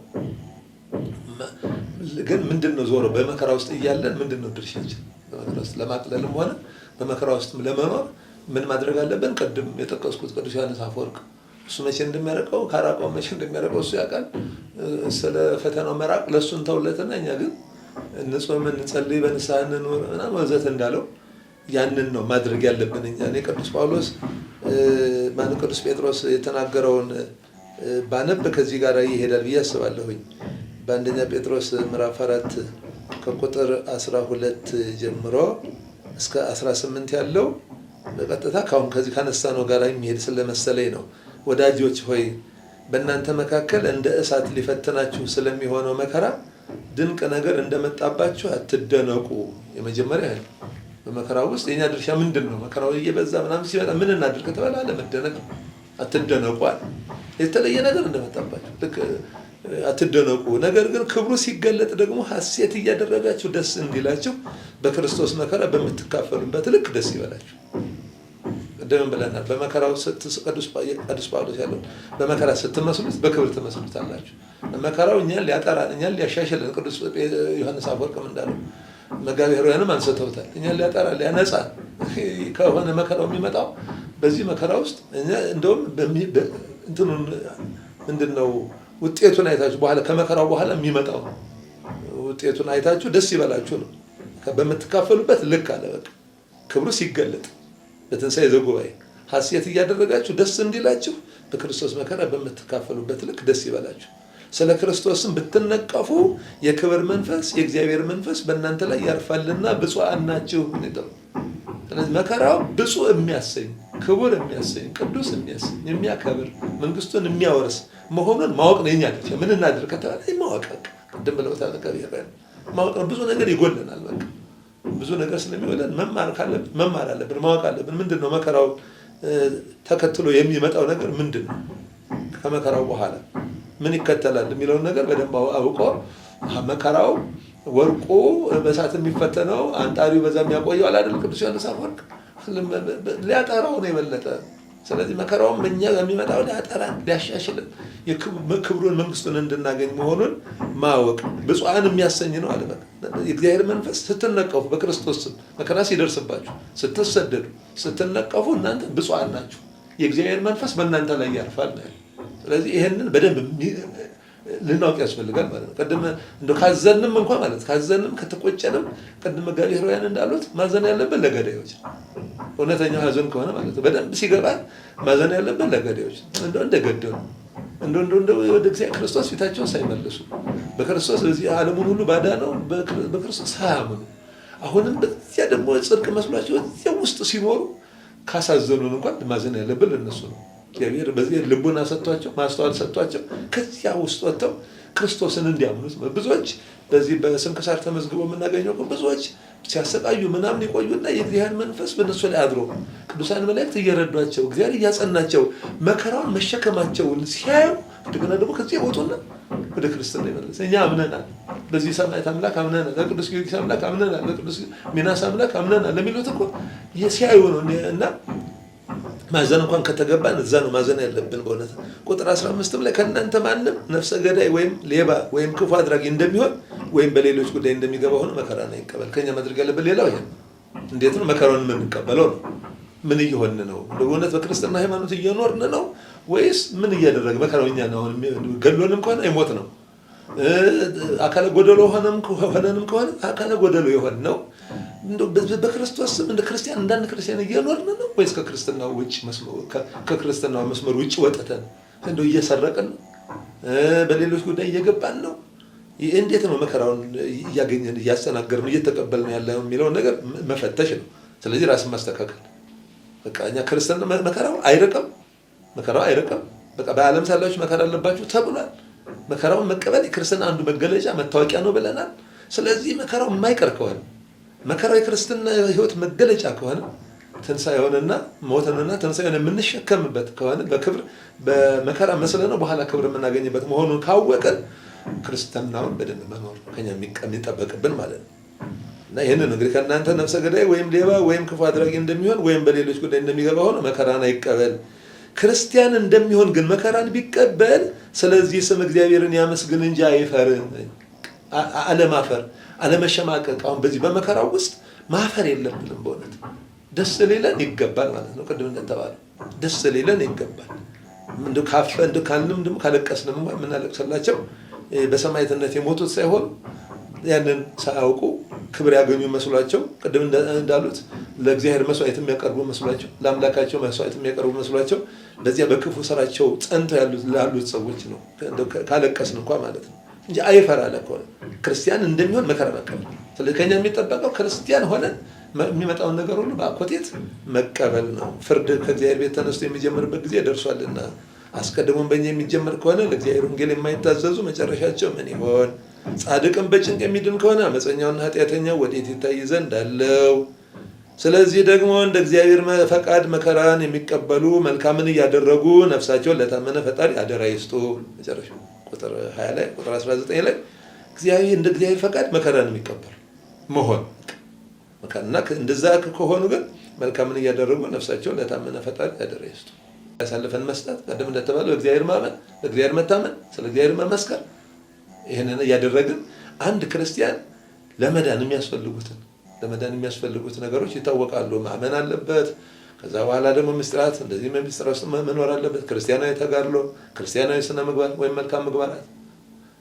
ግን ምንድነው ዞሮ በመከራ ውስጥ እያለን ምንድነው ድርሻችን? በመከራ ውስጥ ለማቅለልም ሆነ በመከራ ውስጥ ለመኖር ምን ማድረግ አለብን? ቅድም የጠቀስኩት ቅዱስ ዮሐንስ አፈወርቅ እሱ መቼ እንደሚያረቀው ካራቀው መቼ እንደሚያረቀው እሱ ያውቃል። ስለ ፈተናው መራቅ ለሱን ተውለትና እኛ ግን እንጾም፣ እንጸልይ፣ በንስሐ እንኖር ምናምን ወዘተ እንዳለው ያንን ነው ማድረግ ያለብን እኛ። እኔ ቅዱስ ጳውሎስ ቅዱስ ጴጥሮስ የተናገረውን ባነብ ከዚህ ጋር ይሄዳል ብዬ አስባለሁኝ። በአንደኛ ጴጥሮስ ምዕራፍ 4 ከቁጥር 12 ጀምሮ እስከ 18 ያለው በቀጥታ ከዚህ ካነሳነው ጋር የሚሄድ ስለመሰለኝ ነው። ወዳጆች ሆይ በእናንተ መካከል እንደ እሳት ሊፈትናችሁ ስለሚሆነው መከራ ድንቅ ነገር እንደመጣባችሁ አትደነቁ። የመጀመሪያ ያለው በመከራው ውስጥ የኛ ድርሻ ምንድን ነው? መከራው እየበዛ ምናምን ሲመጣ ምን እናድርግ ከተባለ አለመደነቅ፣ አትደነቁ አለ። የተለየ ነገር እንደመጣባችሁ ልክ አትደነቁ። ነገር ግን ክብሩ ሲገለጥ ደግሞ ሐሴት እያደረጋችሁ ደስ እንዲላችሁ በክርስቶስ መከራ በምትካፈሉበት ልክ ደስ ይበላችሁ። እንደምን ብለናል? በመከራው ቅዱስ ጳውሎስ ያለው በመከራ ስትመስሉት በክብር ትመስሉታላችሁ። መከራው እኛን ሊያጠራን እኛን ሊያሻሽልን ቅዱስ ዮሐንስ አፈወርቅም እንዳለው መጋቤ ኅሩያንም አንስተውታል። እኛን ሊያጠራ ሊያነጻ ከሆነ መከራው የሚመጣው በዚህ መከራ ውስጥ እኛ እንደውም እንትኑን ምንድነው ውጤቱን አይታችሁ በኋላ ከመከራው በኋላ የሚመጣው ውጤቱን አይታችሁ ደስ ይበላችሁ ነው። በምትካፈሉበት ልክ አለ። በቃ ክብሩ ሲገለጥ በትንሣኤ ዘጉባኤ ሐሴት እያደረጋችሁ ደስ እንዲላችሁ በክርስቶስ መከራ በምትካፈሉበት ልክ ደስ ይበላችሁ። ስለ ክርስቶስም ብትነቀፉ የክብር መንፈስ የእግዚአብሔር መንፈስ በእናንተ ላይ ያርፋልና ብፁዓን ናችሁ። ስለዚህ መከራው ብፁዕ የሚያሰኝ ክቡር የሚያሰኝ ቅዱስ የሚያሰኝ የሚያከብር መንግስቱን የሚያወርስ መሆኑን ማወቅ ነው የኛ ድርሻ። ምን እናድርግ ከተባለ ማወቅ ቅድም ብለውታል። ማወቅ ነው። ብዙ ነገር ይጎለናል። በቃ ብዙ ነገር ስለሚጎለን መማር አለብን፣ ማወቅ አለብን። ምንድን ነው መከራው ተከትሎ የሚመጣው ነገር ምንድን ነው? ከመከራው በኋላ ምን ይከተላል የሚለውን ነገር በደንብ አውቆ መከራው ወርቁ በእሳት የሚፈተነው አንጣሪው በዛ የሚያቆየው አላደል ቅዱስ ዮሐንስ አፈወርቅ ሊያጠራው ነው የበለጠ። ስለዚህ መከራውም እኛ የሚመጣው ሊያጠራን ሊያሻሽልን የክብሩን መንግስቱን እንድናገኝ መሆኑን ማወቅ ብፁዓን የሚያሰኝ ነው አለ። የእግዚአብሔር መንፈስ ስትነቀፉ በክርስቶስ ስም መከራ ሲደርስባችሁ ስትሰደዱ ስትነቀፉ እናንተ ብፁዓን ናችሁ፣ የእግዚአብሔር መንፈስ በእናንተ ላይ ያርፋል ነው። ስለዚህ ይሄንን በደንብ ልናውቅ ያስፈልጋል ማለት ነው። ቀደም እንደው ካዘንም እንኳን ማለት ካዘንም ከተቆጨንም ቀደም መጋቤ ኅሩያን እንዳሉት ማዘን ያለብን ለገዳዮች እውነተኛው ሀዘን ከሆነ ማለት ነው። በደንብ ሲገባን ማዘን ያለብን ለገዳዮች እንደገደሉ እንደው ወደ እግዚአብሔር ክርስቶስ ፊታቸውን ሳይመልሱ በክርስቶስ በዚህ ዓለሙን ሁሉ ባዳነው በክርስቶስ ሳያምኑ አሁንም በዚያ ደግሞ ጽድቅ መስሏቸው እዚያ ውስጥ ሲኖሩ ካሳዘኑን እንኳን ማዘን ያለብን ለነሱ ነው። እግዚአብሔር በዚህ ልቡና ሰጥቷቸው ማስተዋል ሰጥቷቸው ከዚያ ውስጥ ወጥተው ክርስቶስን እንዲያምኑት ብዙዎች በዚህ በስንክሳር ተመዝግቦ የምናገኘው ብዙዎች ሲያሰቃዩ ምናምን ይቆዩና የእግዚአብሔር መንፈስ በእነሱ ላይ አድሮ ቅዱሳን መላእክት እየረዷቸው እግዚአብሔር እያጸናቸው መከራውን መሸከማቸውን ሲያዩ እንደገና ደግሞ ከዚህ ወጡና ወደ ክርስትና ይመለስ። እኛ አምነናል፣ በዚህ ሰማዕት አምላክ አምነናል፣ ለቅዱስ ጊዮርጊስ አምላክ አምነናል፣ ለቅዱስ ሚናስ አምላክ አምነናል ለሚሉት እኮ ሲያዩ ነው። እና ማዘን እንኳን ከተገባን እዛ ነው ማዘን ያለብን። በእውነት ቁጥር 15 ላይ ከእናንተ ማንም ነፍሰ ገዳይ ወይም ሌባ ወይም ክፉ አድራጊ እንደሚሆን ወይም በሌሎች ጉዳይ እንደሚገባ ሆኖ መከራን አይቀበል። ከኛ ማድረግ ያለብን ሌላው ይሄ እንዴት ነው መከራውን የምንቀበለው ነው። ምን እየሆን ነው? በእውነት በክርስትና ሃይማኖት እየኖርን ነው ወይስ ምን እያደረገ መከራውኛ ነው? ገሎንም ከሆነ አይሞት ነው። አካለ ጎደሎ ሆነንም ከሆነ አካለ ጎደሎ ይሆን ነው። በክርስቶስ ስም እንደ ክርስቲያን እንዳንድ ክርስቲያን እየኖርን ነው ወይስ ከክርስትናው ውጭ ከክርስትናው መስመር ውጭ ወጥተን እንደው እየሰረቅን ነው? በሌሎች ጉዳይ እየገባን ነው? እንዴት ነው መከራውን እያገኘን እያስተናገርን እየተቀበልን ያለው የሚለውን ነገር መፈተሽ ነው። ስለዚህ ራስን ማስተካከል በቃ እኛ ክርስትና መከራው አይረቀም። በቃ በዓለም ሳላችሁ መከራ አለባችሁ ተብሏል። መከራውን መቀበል የክርስትና አንዱ መገለጫ መታወቂያ ነው ብለናል። ስለዚህ መከራው የማይቀር ከሆነ መከራው የክርስትና ሕይወት መገለጫ ከሆነ ትንሣኤውንና ሞትንና ትንሣኤውን የምንሸከምበት ከሆነ በክብር በመከራ መስለነው በኋላ ክብር የምናገኝበት መሆኑን ካወቀን ክርስትናውን በደንብ መኖር ከኛ የሚጠበቅብን ማለት ነው። እና ይህንን እንግዲህ ከእናንተ ነፍሰ ገዳይ ወይም ሌባ ወይም ክፉ አድራጊ እንደሚሆን ወይም በሌሎች ጉዳይ እንደሚገባ ሆኖ መከራን አይቀበል። ክርስቲያን እንደሚሆን ግን መከራን ቢቀበል ስለዚህ ስም እግዚአብሔርን ያመስግን እንጂ አይፈርም። አለማፈር፣ አለመሸማቀቅ። አሁን በዚህ በመከራው ውስጥ ማፈር የለብንም። በእውነት ደስ ሊለን ይገባል ማለት ነው። ቅድም እንደተባለው ደስ ሊለን ይገባል። እንደው ካልንም ደግሞ ካለቀስንም የምናለቅስላቸው በሰማዕትነት የሞቱት ሳይሆን ያንን ሳያውቁ ክብር ያገኙ መስሏቸው ቅድም እንዳሉት ለእግዚአብሔር መስዋዕት የሚያቀርቡ መስሏቸው ለአምላካቸው መስዋዕት የሚያቀርቡ መስሏቸው በዚያ በክፉ ስራቸው ጸንተው ያሉት ሰዎች ነው ካለቀስን እንኳን ማለት ነው እንጂ አይፈራ ለኮነ ክርስቲያን እንደሚሆን መከራ መቀበል። ስለዚህ ከኛ የሚጠበቀው ክርስቲያን ሆነን የሚመጣውን ነገር ሁሉ በአኮቴት መቀበል ነው። ፍርድ ከእግዚአብሔር ቤት ተነስቶ የሚጀምርበት ጊዜ ደርሷልና አስቀድሞም በእኛ የሚጀምር ከሆነ ለእግዚአብሔር ወንጌል የማይታዘዙ መጨረሻቸው ምን ይሆን? ጻድቅም በጭንቅ የሚድን ከሆነ አመፀኛውና ኃጢአተኛው ወዴት ይታይ ዘንድ አለው? ስለዚህ ደግሞ እንደ እግዚአብሔር ፈቃድ መከራን የሚቀበሉ መልካምን እያደረጉ ነፍሳቸውን ለታመነ ፈጣሪ አደራ ይስጡ። መጨረሻው ቁጥር 20 ላይ ቁጥር 19 ላይ እግዚአብሔር እንደ እግዚአብሔር ፈቃድ መከራን የሚቀበሉ መሆን እና እንደዛ ከሆኑ ግን መልካምን እያደረጉ ነፍሳቸውን ለታመነ ፈጣሪ አደራ ይስጡ። ያሳልፈን መስጠት ቀደም እንደተባለው እግዚአብሔር ማመን፣ ለእግዚአብሔር መታመን፣ ስለ እግዚአብሔር መመስከር ይሄንን እያደረግን አንድ ክርስቲያን ለመዳን የሚያስፈልጉት ነገሮች ይታወቃሉ። ማመን አለበት። ከዛ በኋላ ደግሞ ምስጢራት እንደዚህ በምስጢር ውስጥ መኖር አለበት። ክርስቲያናዊ ተጋድሎ፣ ክርስቲያናዊ ስነ ምግባር ወይም መልካም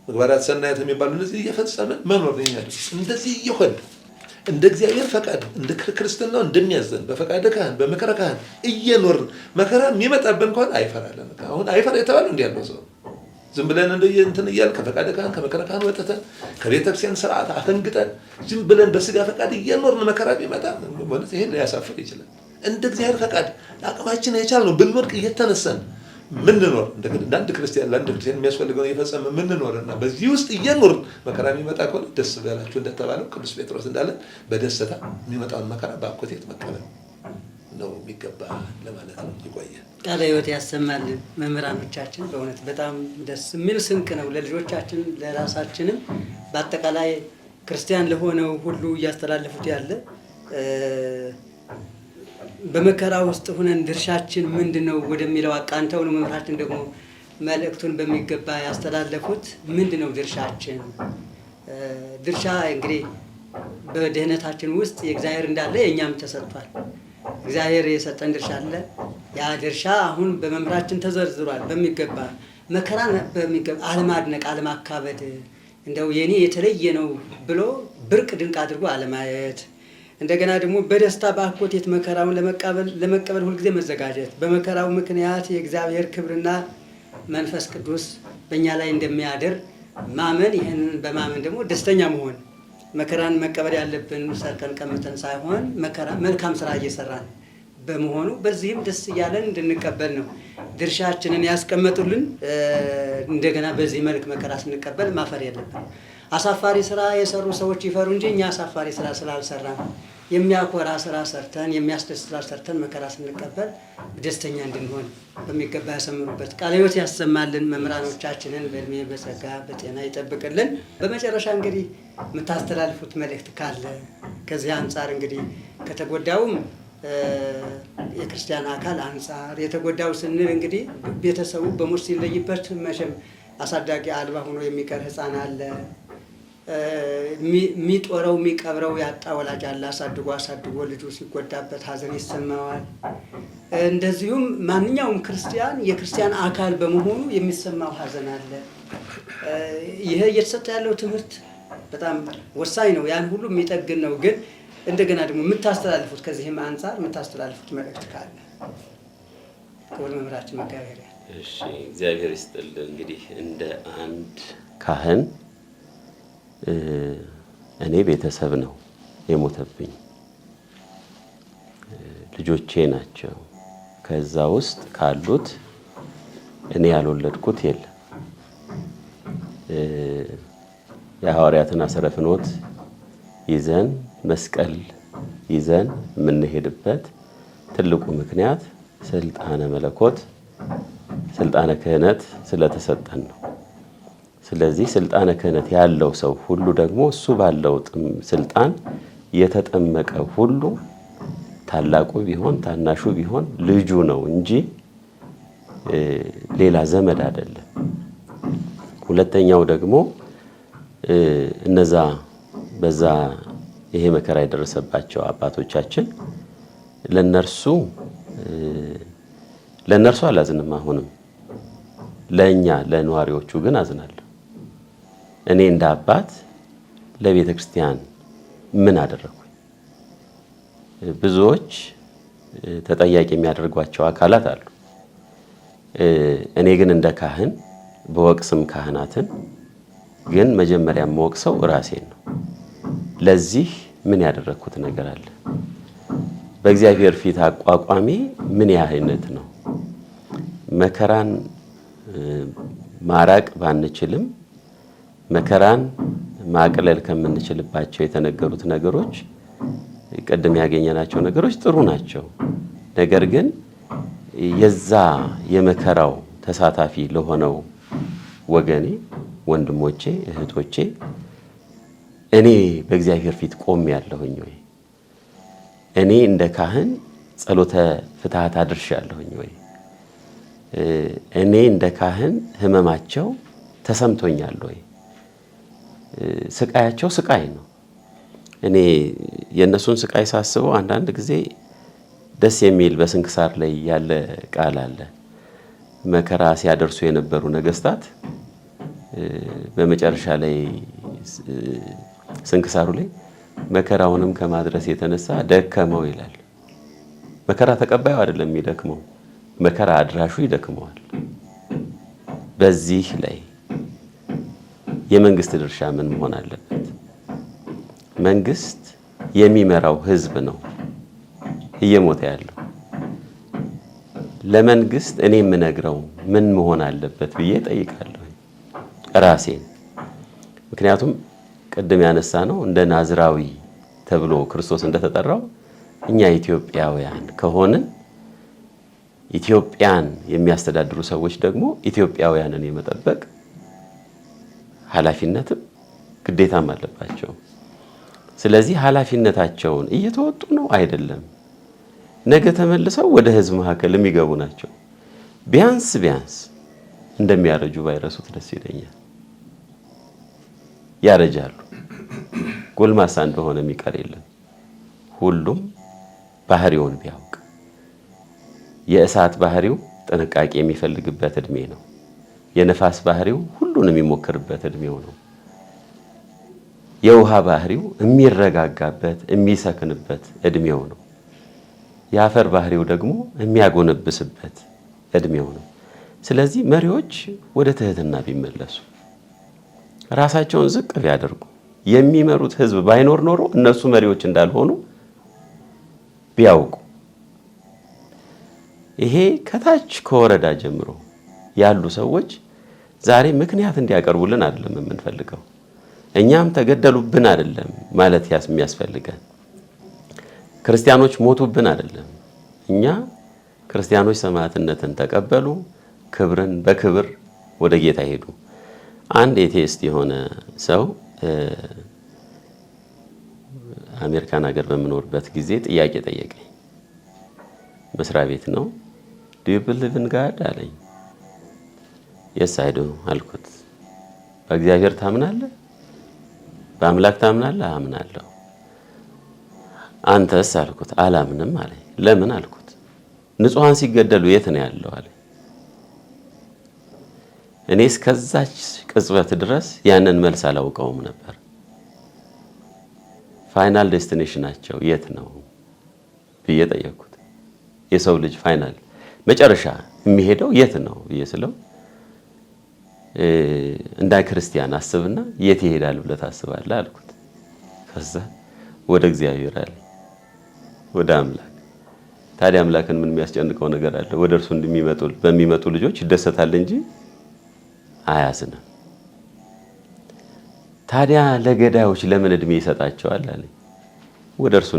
ምግባራት ሰናያት የሚባሉ እነዚህ እየፈጸመን መኖር ነው። እንደዚህ እየሆን እንደ እግዚአብሔር ፈቃድ እንደ ክርስትናው እንደሚያዘን በፈቃደ ካህን በመከራ ካህን እየኖርን መከራ የሚመጣብን ከሆነ አይፈራለን። አሁን አይፈራ የተባለው እንዲህ ያለው ሰው ዝም ብለን እንትን እያልን ከፈቃደ ካህን ከመከራ ካህን ወጥተን ከቤተክርስቲያን ስርዓት አፈንግጠን ዝም ብለን በስጋ ፈቃድ እየኖርን መከራ ቢመጣ ማለት ይሄ ሊያሳፍር ይችላል። እንደ እግዚአብሔር ፈቃድ አቅማችን የቻልነው ብንወድቅ እየተነሳን ምንኖር እንደ አንድ ክርስቲያን ለአንድ ክርስቲያን የሚያስፈልገውን እየፈጸመ ምንኖርና በዚህ ውስጥ እየኖርን መከራ የሚመጣ ከሆነ ደስ በላችሁ እንደተባለው ቅዱስ ጴጥሮስ እንዳለ በደስታ የሚመጣውን መከራ በአኮቴት መቀበል ነው የሚገባ ለማለት ነው። ይቆያል። ቃለ ሕይወት ያሰማልን መምህራኖቻችን። በእውነት በጣም ደስ የሚል ስንቅ ነው ለልጆቻችን ለራሳችንም በአጠቃላይ ክርስቲያን ለሆነው ሁሉ እያስተላለፉት ያለ በመከራ ውስጥ ሆነን ድርሻችን ምንድነው ወደሚለው አቃንተው ነው መምህራችን ደግሞ መልእክቱን በሚገባ ያስተላለፉት። ምንድነው ድርሻችን? ድርሻ እንግዲህ በድህነታችን ውስጥ የእግዚአብሔር እንዳለ የእኛም ተሰጥቷል። እግዚአብሔር የሰጠን ድርሻ አለ። ያ ድርሻ አሁን በመምህራችን ተዘርዝሯል። በሚገባ መከራን በሚገባ አለማድነቅ፣ አለማካበድ፣ እንደው የኔ የተለየ ነው ብሎ ብርቅ ድንቅ አድርጎ አለማየት፣ እንደገና ደግሞ በደስታ በአኮቴት መከራውን ለመቀበል ሁልጊዜ መዘጋጀት፣ በመከራው ምክንያት የእግዚአብሔር ክብርና መንፈስ ቅዱስ በእኛ ላይ እንደሚያድር ማመን፣ ይህንን በማመን ደግሞ ደስተኛ መሆን። መከራን መቀበል ያለብን ሰርቀን ቀምተን ሳይሆን መልካም ስራ እየሰራን በመሆኑ በዚህም ደስ እያለን እንድንቀበል ነው ድርሻችንን ያስቀመጡልን። እንደገና በዚህ መልክ መከራ ስንቀበል ማፈር የለብን። አሳፋሪ ስራ የሰሩ ሰዎች ይፈሩ እንጂ እኛ አሳፋሪ ስራ ስላልሰራን የሚያኮራ ስራ ሰርተን የሚያስደስት ስራ ሰርተን መከራ ስንቀበል ደስተኛ እንድንሆን በሚገባ ያሰምሩበት። ቃለ ሕይወት ያሰማልን መምህራኖቻችንን በእድሜ በጸጋ በጤና ይጠብቅልን። በመጨረሻ እንግዲህ የምታስተላልፉት መልእክት ካለ ከዚህ አንጻር እንግዲህ ከተጎዳውም የክርስቲያን አካል አንጻር የተጎዳው ስንል እንግዲህ ቤተሰቡ በሞት ሲለይበት መቼም አሳዳጊ አልባ ሆኖ የሚቀር ሕፃን አለ። የሚጦረው የሚቀብረው ያጣ ወላጅ አለ። አሳድጎ ልጁ ሲጎዳበት ሀዘን ይሰማዋል። እንደዚሁም ማንኛውም ክርስቲያን የክርስቲያን አካል በመሆኑ የሚሰማው ሀዘን አለ። ይሄ እየተሰጠ ያለው ትምህርት በጣም ወሳኝ ነው። ያን ሁሉ የሚጠግን ነው። ግን እንደገና ደግሞ የምታስተላልፉት ከዚህም አንጻር የምታስተላልፉት መልእክት ካለ ክቡር መምህራችን መጋቢያ። እሺ፣ እግዚአብሔር ይስጥልን። እንግዲህ እንደ አንድ ካህን እኔ ቤተሰብ ነው የሞተብኝ፣ ልጆቼ ናቸው። ከዛ ውስጥ ካሉት እኔ ያልወለድኩት የለም። የሐዋርያትን አሰረ ፍኖት ይዘን መስቀል ይዘን የምንሄድበት ትልቁ ምክንያት ስልጣነ መለኮት ስልጣነ ክህነት ስለተሰጠን ነው። ስለዚህ ስልጣነ ክህነት ያለው ሰው ሁሉ ደግሞ እሱ ባለው ስልጣን የተጠመቀ ሁሉ ታላቁ ቢሆን ታናሹ ቢሆን ልጁ ነው እንጂ ሌላ ዘመድ አይደለም። ሁለተኛው ደግሞ እነዛ በዛ ይሄ መከራ የደረሰባቸው አባቶቻችን ለነርሱ አላዝንም። አሁንም ለኛ ለነዋሪዎቹ ግን አዝናለሁ። እኔ እንደ አባት ለቤተ ክርስቲያን ምን አደረኩኝ? ብዙዎች ተጠያቂ የሚያደርጓቸው አካላት አሉ። እኔ ግን እንደ ካህን በወቅስም ካህናትን ግን መጀመሪያ የምወቅሰው ራሴን ነው። ለዚህ ምን ያደረኩት ነገር አለ? በእግዚአብሔር ፊት አቋቋሜ ምን ያህልነት ነው? መከራን ማራቅ ባንችልም መከራን ማቅለል ከምንችልባቸው የተነገሩት ነገሮች ቅድም ያገኘናቸው ነገሮች ጥሩ ናቸው። ነገር ግን የዛ የመከራው ተሳታፊ ለሆነው ወገኔ፣ ወንድሞቼ፣ እህቶቼ እኔ በእግዚአብሔር ፊት ቆሜ ያለሁኝ ወይ? እኔ እንደ ካህን ጸሎተ ፍትሐት አድርሻለሁኝ ወይ? እኔ እንደ ካህን ህመማቸው ተሰምቶኛል ወይ? ስቃያቸው ስቃይ ነው። እኔ የእነሱን ስቃይ ሳስበው አንዳንድ ጊዜ ደስ የሚል በስንክሳር ላይ ያለ ቃል አለ። መከራ ሲያደርሱ የነበሩ ነገስታት በመጨረሻ ላይ ስንክሳሩ ላይ መከራውንም ከማድረስ የተነሳ ደከመው ይላል። መከራ ተቀባዩ አይደለም የሚደክመው፣ መከራ አድራሹ ይደክመዋል። በዚህ ላይ የመንግስት ድርሻ ምን መሆን አለበት? መንግስት የሚመራው ህዝብ ነው እየሞተ ያለው። ለመንግስት እኔ የምነግረው ምን መሆን አለበት ብዬ ጠይቃለሁ ራሴን። ምክንያቱም ቅድም ያነሳ ነው እንደ ናዝራዊ ተብሎ ክርስቶስ እንደተጠራው እኛ ኢትዮጵያውያን ከሆንን ኢትዮጵያን የሚያስተዳድሩ ሰዎች ደግሞ ኢትዮጵያውያንን የመጠበቅ ኃላፊነትም ግዴታም አለባቸው። ስለዚህ ኃላፊነታቸውን እየተወጡ ነው አይደለም? ነገ ተመልሰው ወደ ህዝብ መካከል የሚገቡ ናቸው። ቢያንስ እንደሚያረጁ ባይረሱት ደስ ይለኛል። ያረጃሉ። ጎልማሳ እንደሆነ የሚቀር የለም። ሁሉም ባህሪውን ቢያውቅ፣ የእሳት ባህሪው ጥንቃቄ የሚፈልግበት እድሜ ነው። የነፋስ ባህሪው ሁሉን የሚሞክርበት እድሜው ነው። የውሃ ባህሪው የሚረጋጋበት የሚሰክንበት እድሜው ነው። የአፈር ባህሪው ደግሞ የሚያጎነብስበት እድሜው ነው። ስለዚህ መሪዎች ወደ ትህትና ቢመለሱ፣ ራሳቸውን ዝቅ ቢያደርጉ፣ የሚመሩት ህዝብ ባይኖር ኖሮ እነሱ መሪዎች እንዳልሆኑ ቢያውቁ፣ ይሄ ከታች ከወረዳ ጀምሮ ያሉ ሰዎች ዛሬ ምክንያት እንዲያቀርቡልን አይደለም የምንፈልገው። እኛም ተገደሉብን አይደለም ማለት የሚያስፈልገን። ክርስቲያኖች ሞቱብን አይደለም። እኛ ክርስቲያኖች ሰማዕትነትን ተቀበሉ፣ ክብርን በክብር ወደ ጌታ ሄዱ። አንድ ኤቴስት የሆነ ሰው አሜሪካን ሀገር በምኖርበት ጊዜ ጥያቄ ጠየቀኝ። መስሪያ ቤት ነው። ዱ ዩ ቢሊቭ ኢን ጋድ አለኝ። የስ አይ ዱ አልኩት። በእግዚአብሔር ታምናለህ? በአምላክ ታምናለህ? አምናለሁ። አንተስ አልኩት። አላምንም አለኝ። ለምን አልኩት። ንጹሃን ሲገደሉ የት ነው ያለው አለኝ። እኔ እስከዛች ቅጽበት ድረስ ያንን መልስ አላውቀውም ነበር። ፋይናል ዴስቲኔሽናቸው የት ነው ብዬ ጠየቅኩት። የሰው ልጅ ፋይናል መጨረሻ የሚሄደው የት ነው ብዬ ስለው እንደ ክርስቲያን አስብና የት ይሄዳል ብለህ ታስባለህ አልኩት። ከዛ ወደ እግዚአብሔር አለ፣ ወደ አምላክ። ታዲያ አምላክን ምን የሚያስጨንቀው ነገር አለ? ወደ እርሱ በሚመጡ ልጆች ይደሰታል እንጂ አያዝንም። ታዲያ ለገዳዮች ለምን እድሜ ይሰጣቸዋል አለኝ። ወደ እርሱ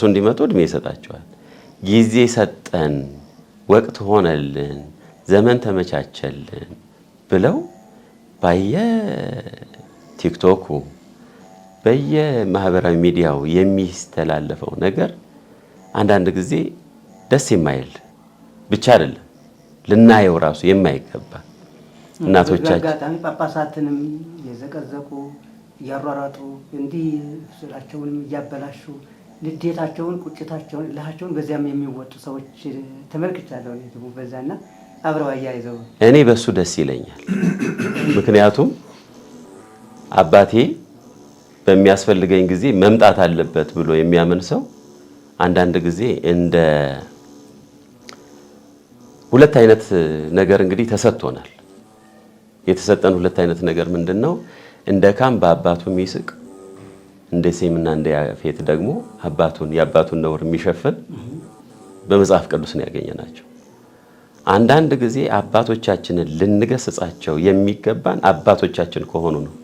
እንዲመጡ እድሜ ይሰጣቸዋል። ጊዜ ሰጠን፣ ወቅት ሆነልን፣ ዘመን ተመቻቸልን ብለው በየቲክቶኩ በየማህበራዊ ሚዲያው የሚስተላለፈው ነገር አንዳንድ ጊዜ ደስ የማይል ብቻ አይደለም ልናየው ራሱ የማይገባ እናቶቻችን አጋጣሚ ጳጳሳትንም የዘቀዘቁ እያሯሯጡ እንዲህ ስራቸውንም እያበላሹ ንዴታቸውን፣ ቁጭታቸውን፣ እልሃቸውን በዚያም የሚወጡ ሰዎች ተመልክቻለሁ። ደግሞ በዛና አብረው አያይዘው እኔ በሱ ደስ ይለኛል። ምክንያቱም አባቴ በሚያስፈልገኝ ጊዜ መምጣት አለበት ብሎ የሚያምን ሰው አንዳንድ ጊዜ እንደ ሁለት አይነት ነገር እንግዲህ ተሰጥቶናል። የተሰጠን ሁለት አይነት ነገር ምንድነው? እንደ ካም በአባቱ የሚስቅ እንደ ሴምና እንደ ያፌት ደግሞ የአባቱን ነውር የሚሸፍን በመጽሐፍ ቅዱስ ነው ያገኘናቸው። አንዳንድ ጊዜ አባቶቻችንን ልንገስጻቸው የሚገባን አባቶቻችን ከሆኑ ነው።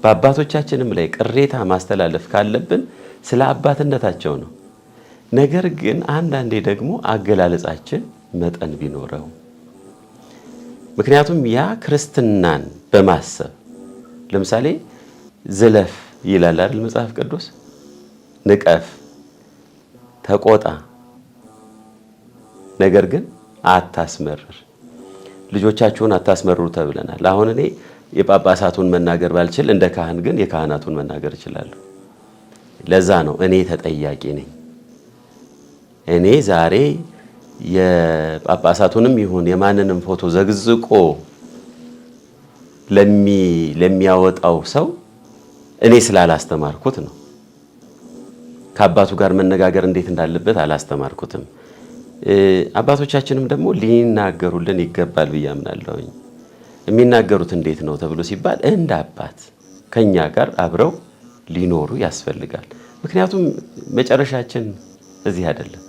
በአባቶቻችንም ላይ ቅሬታ ማስተላለፍ ካለብን ስለ አባትነታቸው ነው። ነገር ግን አንዳንዴ ደግሞ አገላለጻችን መጠን ቢኖረው፣ ምክንያቱም ያ ክርስትናን በማሰብ ለምሳሌ ዝለፍ ይላል አይደል መጽሐፍ ቅዱስ፣ ንቀፍ፣ ተቆጣ፣ ነገር ግን አታስመርር፣ ልጆቻችሁን አታስመርሩ ተብለናል። አሁን እኔ የጳጳሳቱን መናገር ባልችል እንደ ካህን ግን የካህናቱን መናገር እችላለሁ። ለዛ ነው እኔ ተጠያቂ ነኝ። እኔ ዛሬ የጳጳሳቱንም ይሁን የማንንም ፎቶ ዘግዝቆ ለሚያወጣው ሰው እኔ ስላላስተማርኩት ነው። ከአባቱ ጋር መነጋገር እንዴት እንዳለበት አላስተማርኩትም። አባቶቻችንም ደግሞ ሊናገሩልን ይገባል ብዬ አምናለሁኝ። የሚናገሩት እንዴት ነው ተብሎ ሲባል እንደ አባት ከኛ ጋር አብረው ሊኖሩ ያስፈልጋል። ምክንያቱም መጨረሻችን እዚህ አይደለም።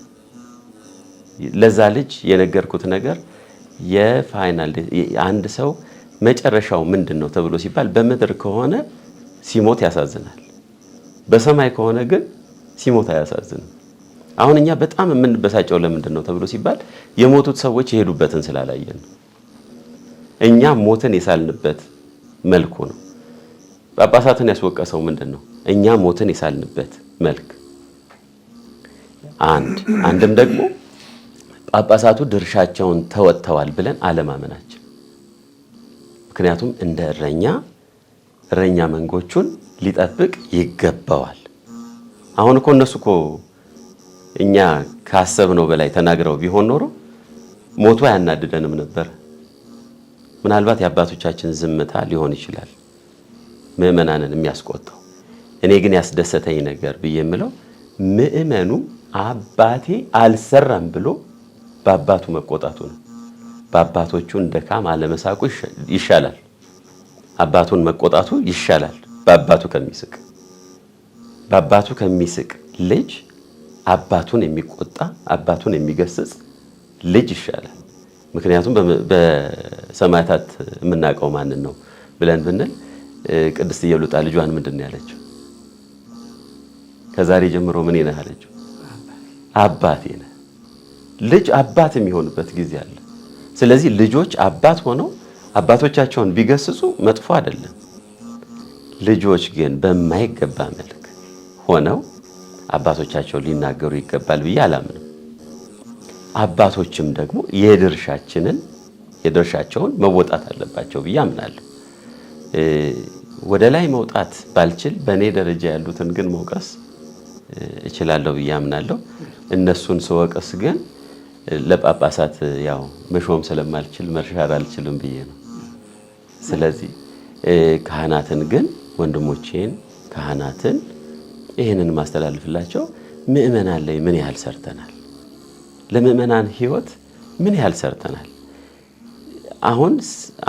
ለዛ ልጅ የነገርኩት ነገር የፋይናል አንድ ሰው መጨረሻው ምንድን ነው ተብሎ ሲባል በምድር ከሆነ ሲሞት ያሳዝናል፣ በሰማይ ከሆነ ግን ሲሞት አያሳዝንም። አሁን እኛ በጣም የምንበሳጨው ለምንድን ነው ተብሎ ሲባል የሞቱት ሰዎች የሄዱበትን ስላላየን ነው። እኛ ሞትን የሳልንበት መልኩ ነው። ጳጳሳትን ያስወቀሰው ምንድን ነው? እኛ ሞትን የሳልንበት መልክ አንድም ደግሞ ጳጳሳቱ ድርሻቸውን ተወጥተዋል ብለን አለማመናችን። ምክንያቱም እንደ እረኛ መንጎቹን ሊጠብቅ ይገባዋል። አሁን እኮ እነሱ እኮ እኛ ካሰብነው በላይ ተናግረው ቢሆን ኖሮ ሞቱ አያናድደንም ነበር። ምናልባት የአባቶቻችን ዝምታ ሊሆን ይችላል ምእመናንን የሚያስቆጣው። እኔ ግን ያስደሰተኝ ነገር ብዬ የምለው ምእመኑ አባቴ አልሰራም ብሎ በአባቱ መቆጣቱ ነው። በአባቶቹ እንደካም አለመሳቁ ይሻላል። አባቱን መቆጣቱ ይሻላል በአባቱ ከሚስቅ ልጅ አባቱን የሚቆጣ አባቱን የሚገስጽ ልጅ ይሻላል። ምክንያቱም በሰማዕታት የምናውቀው ማንን ነው ብለን ብንል ቅድስት ኢየሉጣ ልጇን ምንድን ነው ያለችው? ከዛሬ ጀምሮ ምን ነህ አለችው? አባቴ ነህ። ልጅ አባት የሚሆንበት ጊዜ አለ። ስለዚህ ልጆች አባት ሆነው አባቶቻቸውን ቢገስጹ መጥፎ አይደለም። ልጆች ግን በማይገባ መልክ ሆነው አባቶቻቸውን ሊናገሩ ይገባል ብዬ አላምንም። አባቶችም ደግሞ የድርሻቸውን መወጣት አለባቸው ብዬ አምናለሁ። ወደ ላይ መውጣት ባልችል በእኔ ደረጃ ያሉትን ግን መውቀስ እችላለሁ ብዬ አምናለሁ። እነሱን ስወቀስ ግን ለጳጳሳት ያው መሾም ስለማልችል መርሻር አልችልም ብዬ ነው። ስለዚህ ካህናትን ግን ወንድሞቼን ካህናትን ይህንን ማስተላልፍላቸው ምእመናን ላይ ምን ያህል ሰርተናል? ለምእመናን ሕይወት ምን ያህል ሰርተናል? አሁን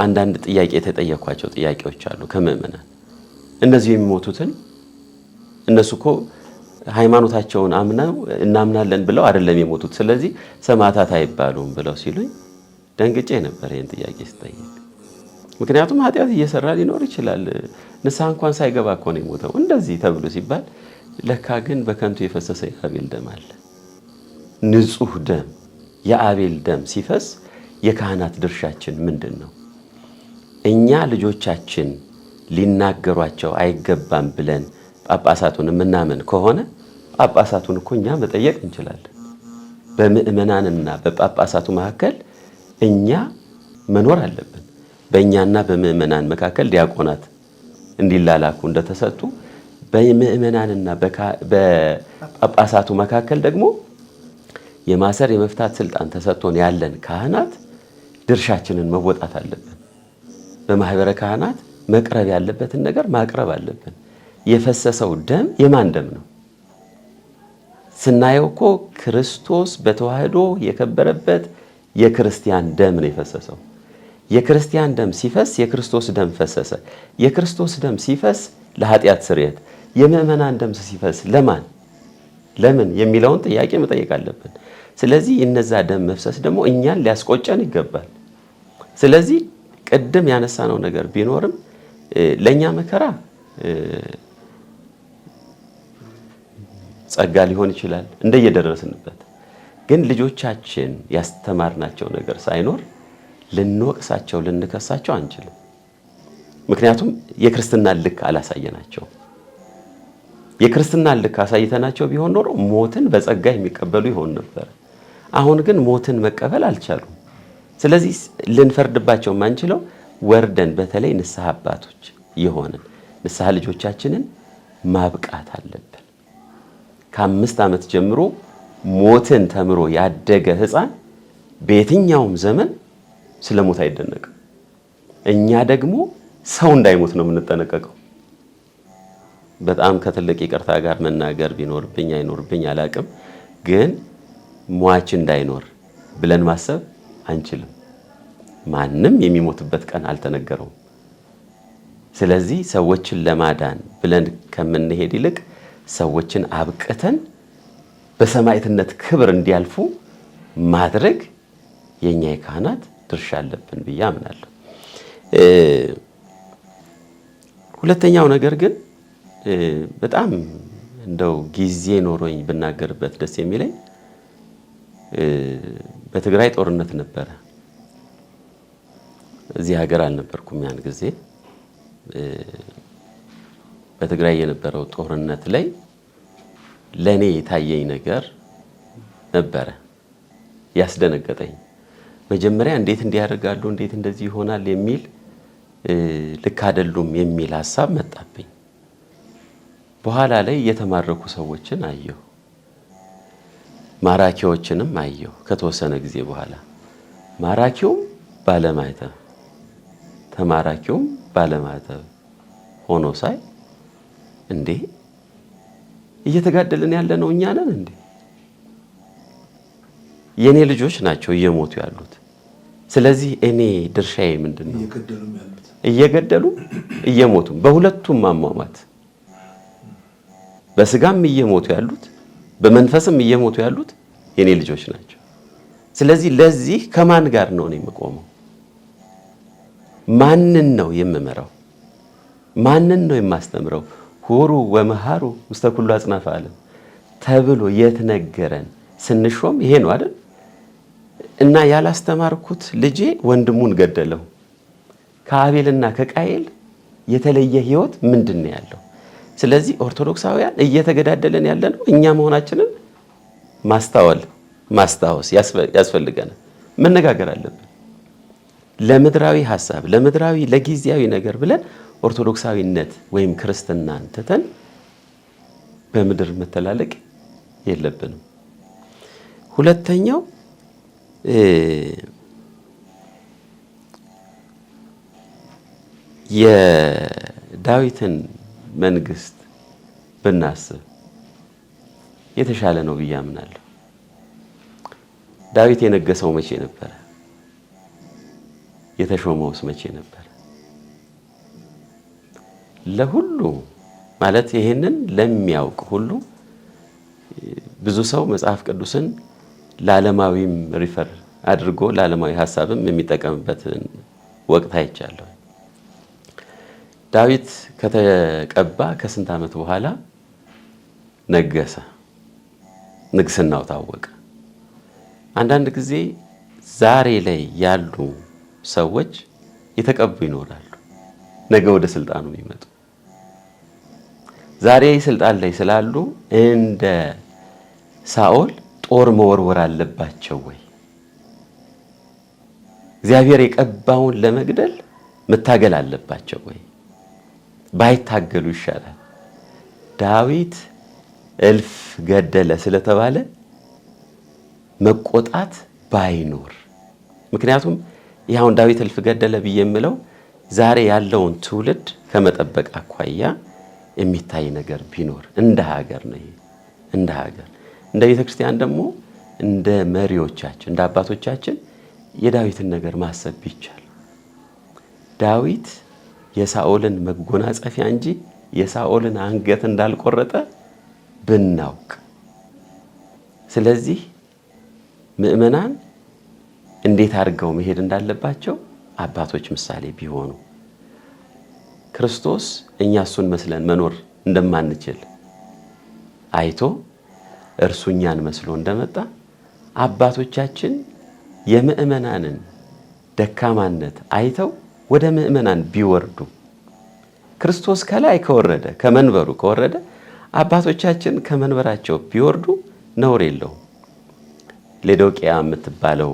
አንዳንድ ጥያቄ የተጠየኳቸው ጥያቄዎች አሉ ከምእመናን። እነዚህ የሚሞቱትን እነሱ እኮ ሃይማኖታቸውን አምነው እናምናለን ብለው አይደለም የሞቱት፣ ስለዚህ ሰማዕታት አይባሉም ብለው ሲሉኝ ደንግጬ ነበር ይህን ጥያቄ ስጠይቅ። ምክንያቱም ኃጢአት እየሰራ ሊኖር ይችላል። ንስሐ እንኳን ሳይገባ እኮ ነው የሞተው እንደዚህ ተብሎ ሲባል ለካ ግን በከንቱ የፈሰሰ የአቤል ደም አለ። ንጹህ ደም የአቤል ደም ሲፈስ የካህናት ድርሻችን ምንድን ነው? እኛ ልጆቻችን ሊናገሯቸው አይገባም ብለን ጳጳሳቱን የምናምን ከሆነ ጳጳሳቱን እኮ እኛ መጠየቅ እንችላለን። በምእመናንና በጳጳሳቱ መካከል እኛ መኖር አለብን። በእኛና በምእመናን መካከል ዲያቆናት እንዲላላኩ እንደተሰጡ በምእመናንና በጳጳሳቱ መካከል ደግሞ የማሰር የመፍታት ስልጣን ተሰጥቶን ያለን ካህናት ድርሻችንን መወጣት አለብን። በማህበረ ካህናት መቅረብ ያለበትን ነገር ማቅረብ አለብን። የፈሰሰው ደም የማን ደም ነው? ስናየው እኮ ክርስቶስ በተዋህዶ የከበረበት የክርስቲያን ደም ነው የፈሰሰው። የክርስቲያን ደም ሲፈስ የክርስቶስ ደም ፈሰሰ። የክርስቶስ ደም ሲፈስ ለኃጢአት ስርየት፣ የምእመናን ደም ሲፈስ ለምን የሚለውን ጥያቄ መጠየቅ አለብን። ስለዚህ እነዛ ደም መፍሰስ ደግሞ እኛን ሊያስቆጨን ይገባል። ስለዚህ ቅድም ያነሳነው ነገር ቢኖርም ለእኛ መከራ ጸጋ ሊሆን ይችላል እንደየደረስንበት። ግን ልጆቻችን ያስተማርናቸው ነገር ሳይኖር ልንወቅሳቸው ልንከሳቸው አንችልም። ምክንያቱም የክርስትናን ልክ አላሳየናቸው። የክርስትናን ልክ አሳይተናቸው ቢሆን ኖሮ ሞትን በጸጋ የሚቀበሉ ይሆን ነበር። አሁን ግን ሞትን መቀበል አልቻሉም። ስለዚህ ልንፈርድባቸው የማንችለው ወርደን በተለይ ንስሐ አባቶች የሆንን ንስሐ ልጆቻችንን ማብቃት አለብን። ከ5 ዓመት ጀምሮ ሞትን ተምሮ ያደገ ሕፃን በየትኛውም ዘመን ስለ ሞት አይደነቅም። እኛ ደግሞ ሰው እንዳይሞት ነው የምንጠነቀቀው። በጣም ከትልቅ ይቅርታ ጋር መናገር ቢኖርብኝ አይኖርብኝ አላቅም፣ ግን ሟች እንዳይኖር ብለን ማሰብ አንችልም። ማንም የሚሞትበት ቀን አልተነገረውም። ስለዚህ ሰዎችን ለማዳን ብለን ከምንሄድ ይልቅ ሰዎችን አብቅተን በሰማዕትነት ክብር እንዲያልፉ ማድረግ የኛ የካህናት ድርሻ አለብን ብዬ አምናለሁ። ሁለተኛው ነገር ግን በጣም እንደው ጊዜ ኖሮኝ ብናገርበት ደስ የሚለኝ በትግራይ ጦርነት ነበረ። እዚህ ሀገር አልነበርኩም ያን ጊዜ። በትግራይ የነበረው ጦርነት ላይ ለኔ የታየኝ ነገር ነበረ ያስደነገጠኝ። መጀመሪያ እንዴት እንዲያደርጋሉ እንዴት እንደዚህ ይሆናል የሚል ልክ አይደሉም የሚል ሐሳብ መጣብኝ። በኋላ ላይ የተማረኩ ሰዎችን አየሁ፣ ማራኪዎችንም አየሁ። ከተወሰነ ጊዜ በኋላ ማራኪውም ባለማዕተብ ተማራኪውም ባለማዕተብ ሆኖ ሳይ እንዴ እየተጋደልን ያለ ነው እኛ ነን እንዴ? የኔ ልጆች ናቸው እየሞቱ ያሉት። ስለዚህ እኔ ድርሻዬ ምንድነው? እየገደሉ እየሞቱ በሁለቱም አሟሟት በስጋም እየሞቱ ያሉት በመንፈስም እየሞቱ ያሉት የኔ ልጆች ናቸው። ስለዚህ ለዚህ ከማን ጋር ነው እኔ የምቆመው? ማንን ነው የምመራው? ማንን ነው የማስተምረው? ሁሩ ወመሃሩ ውስተ ኩሉ አጽናፈ ዓለም ተብሎ የተነገረን ስንሾም ይሄ ነው አይደል? እና ያላስተማርኩት ልጄ ወንድሙን ገደለው። ከአቤልና ከቃየል የተለየ ህይወት ምንድን ነው ያለው? ስለዚህ ኦርቶዶክሳውያን እየተገዳደለን ያለነው እኛ መሆናችንን ማስታወስ ያስፈልገናል። መነጋገር አለብን። ለምድራዊ ሐሳብ ለምድራዊ ለጊዜያዊ ነገር ብለን ኦርቶዶክሳዊነት ወይም ክርስትናን ትተን በምድር መተላለቅ የለብንም። ሁለተኛው የዳዊትን መንግስት ብናስብ የተሻለ ነው ብዬ አምናለሁ። ዳዊት የነገሰው መቼ ነበረ? የተሾመውስ መቼ ነበረ? ለሁሉ ማለት ይሄንን ለሚያውቅ ሁሉ ብዙ ሰው መጽሐፍ ቅዱስን ለዓለማዊም ሪፈር አድርጎ ለዓለማዊ ሐሳብም የሚጠቀምበትን ወቅት አይቻለሁ። ዳዊት ከተቀባ ከስንት ዓመት በኋላ ነገሰ። ንግስናው ታወቀ። አንዳንድ ጊዜ ዛሬ ላይ ያሉ ሰዎች የተቀቡ ይኖራሉ፣ ነገ ወደ ስልጣኑ ይመጡ። ዛሬ ስልጣን ላይ ስላሉ እንደ ሳኦል ጦር መወርወር አለባቸው ወይ? እግዚአብሔር የቀባውን ለመግደል መታገል አለባቸው ወይ? ባይታገሉ ይሻላል። ዳዊት እልፍ ገደለ ስለተባለ መቆጣት ባይኖር። ምክንያቱም ይኸውን ዳዊት እልፍ ገደለ ብዬ የምለው ዛሬ ያለውን ትውልድ ከመጠበቅ አኳያ የሚታይ ነገር ቢኖር እንደ ሀገር ነው። እንደ ሀገር እንደ ቤተ ክርስቲያን ደግሞ እንደ መሪዎቻችን እንደ አባቶቻችን የዳዊትን ነገር ማሰብ ቢቻል ዳዊት የሳኦልን መጎናጸፊያ እንጂ የሳኦልን አንገት እንዳልቆረጠ ብናውቅ። ስለዚህ ምእመናን እንዴት አድርገው መሄድ እንዳለባቸው አባቶች ምሳሌ ቢሆኑ ክርስቶስ እኛ እሱን መስለን መኖር እንደማንችል አይቶ እርሱ እኛን መስሎ እንደመጣ አባቶቻችን የምእመናንን ደካማነት አይተው ወደ ምእመናን ቢወርዱ ክርስቶስ ከላይ ከወረደ ከመንበሩ ከወረደ አባቶቻችን ከመንበራቸው ቢወርዱ ነውር የለውም። ሎዶቅያ የምትባለው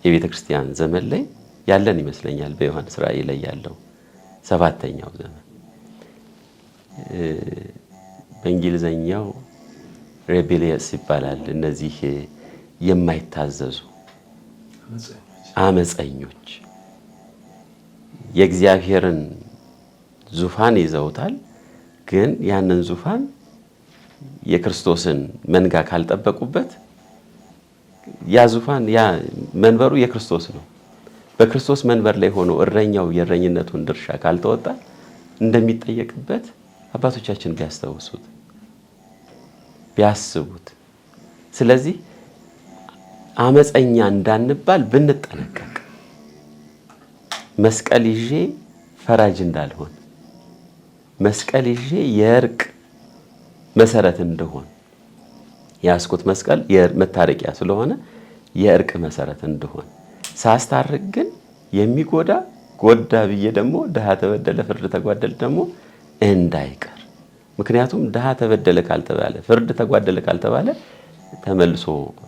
የቤተ ክርስቲያን ዘመን ላይ ያለን ይመስለኛል። በዮሐንስ ራእይ ላይ ያለው 7ኛው ዘመን በእንግሊዘኛው ሬቤሊየስ ይባላል። እነዚህ የማይታዘዙ አመፀኞች የእግዚአብሔርን ዙፋን ይዘውታል። ግን ያንን ዙፋን የክርስቶስን መንጋ ካልጠበቁበት ያ ዙፋን ያ መንበሩ የክርስቶስ ነው። በክርስቶስ መንበር ላይ ሆኖ እረኛው የእረኝነቱን ድርሻ ካልተወጣ እንደሚጠየቅበት አባቶቻችን ቢያስታውሱት ቢያስቡት። ስለዚህ አመፀኛ እንዳንባል ብንጠነቀቅ፣ መስቀል ይዤ ፈራጅ እንዳልሆን፣ መስቀል ይዤ የእርቅ መሰረት እንደሆን፣ ያስኩት መስቀል መታረቂያ ስለሆነ የእርቅ መሰረት እንደሆን፣ ሳስታርቅ ግን የሚጎዳ ጎዳ ብዬ ደግሞ ድሃ ተበደለ ፍርድ ተጓደለ ደግሞ እንዳይቀር። ምክንያቱም ድሃ ተበደለ ካልተባለ ፍርድ ተጓደለ ካልተባለ ተመልሶ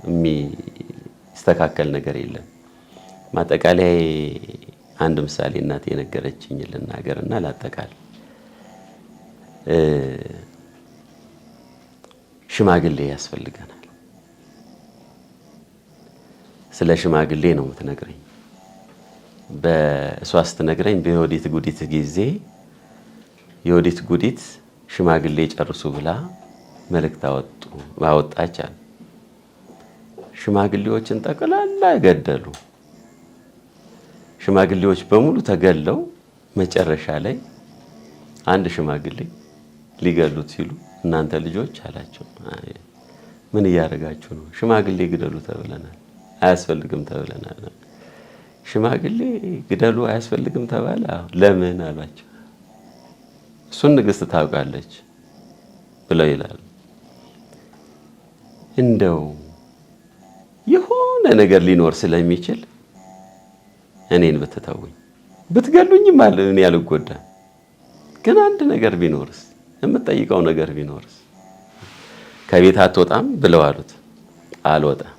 የሚስተካከል ነገር የለም። ማጠቃለያ አንድ ምሳሌ እናቴ የነገረችኝ ልናገርና ላጠቃል። ሽማግሌ ያስፈልገናል። ስለ ሽማግሌ ነው የምትነግረኝ። በእሷ ስትነግረኝ በዮዲት ጉዲት ጊዜ ዮዲት ጉዲት ሽማግሌ ጨርሱ ብላ መልእክት አወጣች አለ። ሽማግሌዎችን ጠቅላላ ገደሉ። ሽማግሌዎች በሙሉ ተገለው መጨረሻ ላይ አንድ ሽማግሌ ሊገሉት ሲሉ እናንተ ልጆች አላቸው፣ ምን እያደረጋችሁ ነው? ሽማግሌ ግደሉ ተብለናል፣ አያስፈልግም ተብለናል። ሽማግሌ ግደሉ አያስፈልግም ተባለ። ለምን አሏቸው። እሱን ንግስት ታውቃለች ብለው ይላሉ። እንደው የሆነ ነገር ሊኖር ስለሚችል እኔን ብትተውኝ ብትገሉኝም እኔ አልጎዳም፣ ግን አንድ ነገር ቢኖርስ፣ የምትጠይቀው ነገር ቢኖርስ ከቤት አትወጣም ብለው አሉት። አልወጣም።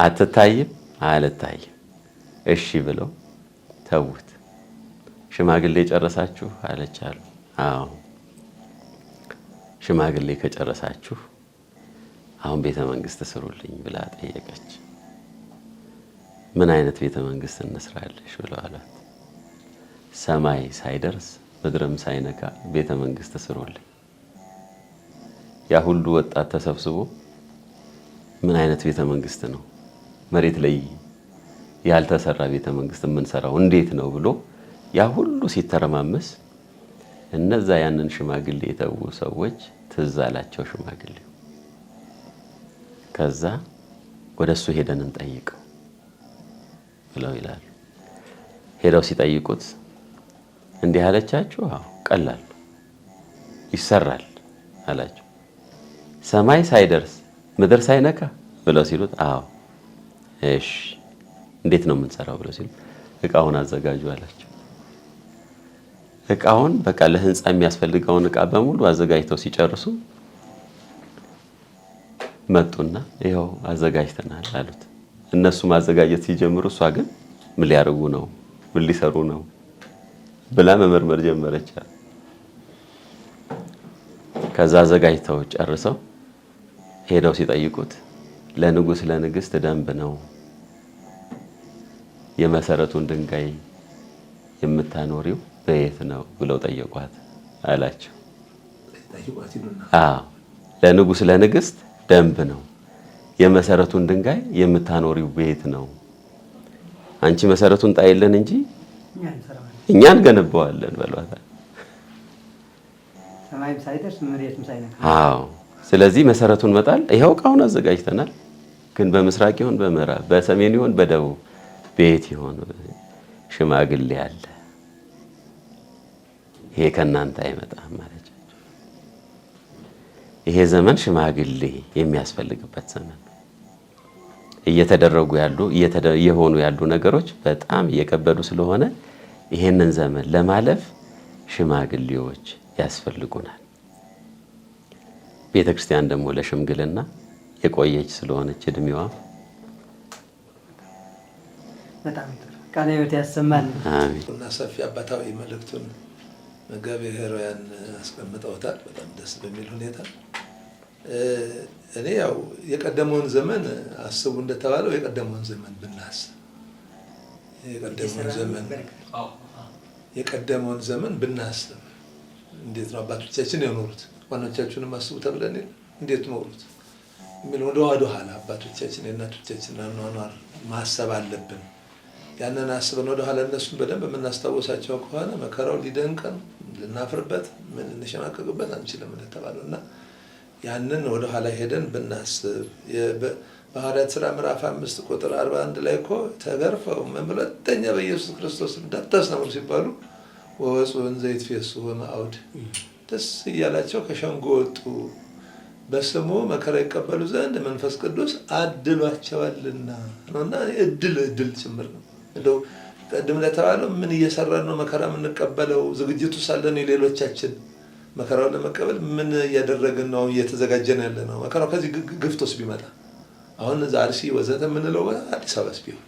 አትታይም? አልታይም። እሺ ብለው ተውት። ሽማግሌ ጨረሳችሁ አለች አሉ። አዎ ሽማግሌ ከጨረሳችሁ አሁን ቤተ መንግስት ስሩልኝ ብላ ጠየቀች። ምን አይነት ቤተ መንግስት እንስራለሽ ብለው አሏት። ሰማይ ሳይደርስ ምድርም ሳይነካ ቤተ መንግስት ስሩልኝ። ያ ሁሉ ወጣት ተሰብስቦ ምን አይነት ቤተ መንግስት ነው መሬት ላይ ያልተሰራ ቤተ መንግስት የምንሰራው እንዴት ነው ብሎ ያ ሁሉ ሲተረማመስ እነዛ ያንን ሽማግሌ የተዉ ሰዎች ትዝ አላቸው ሽማግሌው። ከዛ ወደሱ ሄደን እንጠይቀው ብለው ይላሉ። ሄደው ሲጠይቁት እንዲህ አለቻችሁ? አዎ ቀላል ይሰራል አላቸው። ሰማይ ሳይደርስ ምድር ሳይነካ ብለው ሲሉት አዎ እሺ እንዴት ነው የምንሰራው ብለው ሲሉ እቃውን አዘጋጁ አላቸው። እቃውን በቃ ለህንጻ የሚያስፈልገውን እቃ በሙሉ አዘጋጅተው ሲጨርሱ መጡና ይኸው አዘጋጅተናል አሉት። እነሱ ማዘጋጀት ሲጀምሩ እሷ ግን ምን ሊያደርጉ ነው ምን ሊሰሩ ነው ብላ መመርመር ጀመረች። ከዛ አዘጋጅተው ጨርሰው ሄደው ሲጠይቁት ለንጉስ ለንግስት ደንብ ነው የመሰረቱን ድንጋይ የምታኖሪው በየት ነው ብለው ጠየቋት አላቸው። ለንጉስ ለንግስት ደንብ ነው የመሰረቱን ድንጋይ የምታኖሪው በየት ነው? አንቺ መሰረቱን ጣይልን እንጂ እኛ እንገነባዋለን በሏታል። ሰማይም ሳይደርስ መሬትም ሳይነካ። ስለዚህ መሰረቱን መጣል ይሄው ዕቃውን አዘጋጅተናል፣ ግን በምስራቅ ይሁን በምዕራብ በሰሜን ይሁን በደቡብ ቤት ይሁን ሽማግሌ አለ፣ ይሄ ከናንተ አይመጣም ማለት ነው። ይሄ ዘመን ሽማግሌ የሚያስፈልግበት ዘመን እየተደረጉ ያሉ እየሆኑ ያሉ ነገሮች በጣም እየከበዱ ስለሆነ ይሄንን ዘመን ለማለፍ ሽማግሌዎች ያስፈልጉናል። ቤተክርስቲያን ደግሞ ለሽምግልና የቆየች ስለሆነች እድሜዋ በጣም ቃለ ሕይወት ያሰማል። አሜን። እና ሰፊ አባታዊ መልእክቱን መጋቤ ሄሮያን አስቀምጠውታል በጣም ደስ በሚል ሁኔታ። እኔ ያው የቀደመውን ዘመን አስቡ እንደተባለው የቀደመውን ዘመን ብናስብ የቀደመውን ዘመን ብናስብ እንዴት ነው አባቶቻችን የኖሩት? ዋናዎቻችሁንም አስቡ ተብለን እንዴት ኖሩት የሚል ወደ ኋላ አባቶቻችን የእናቶቻችን አኗኗር ማሰብ አለብን። ያንን አስበን ወደ ኋላ እነሱን በደንብ የምናስታውሳቸው ከሆነ መከራው ሊደንቀን ልናፍርበት ምን ልንሸማቀቅበት አንችልም እንደተባለው እና ያንን ወደ ኋላ ሄደን ብናስብ በሐዋርያት ሥራ ምዕራፍ 5 ቁጥር 41 ላይ እኮ ተገርፈው ሁለተኛ በኢየሱስ ክርስቶስ እንዳታስተምሩ ሲባሉ ወወፁ እንዘ ይትፌስሑ በመዓውድ ደስ እያላቸው ከሸንጎ ወጡ፣ በስሙ መከራ ይቀበሉ ዘንድ መንፈስ ቅዱስ አድሏቸዋልና ነውና እድል ጭምር ነው። እንደው ቀደም እንደተባለው ምን እየሰራን ነው መከራ የምንቀበለው? ዝግጅቱ ሳለን የሌሎቻችን መከራውን ለመቀበል ምን እያደረግን ነው? እየተዘጋጀን ያለ ነው? መከራው ከዚህ ግፍቶስ ቢመጣ አሁን እዛ አርሲ ወዘተ የምንለው አዲስ አበባስ ቢሆን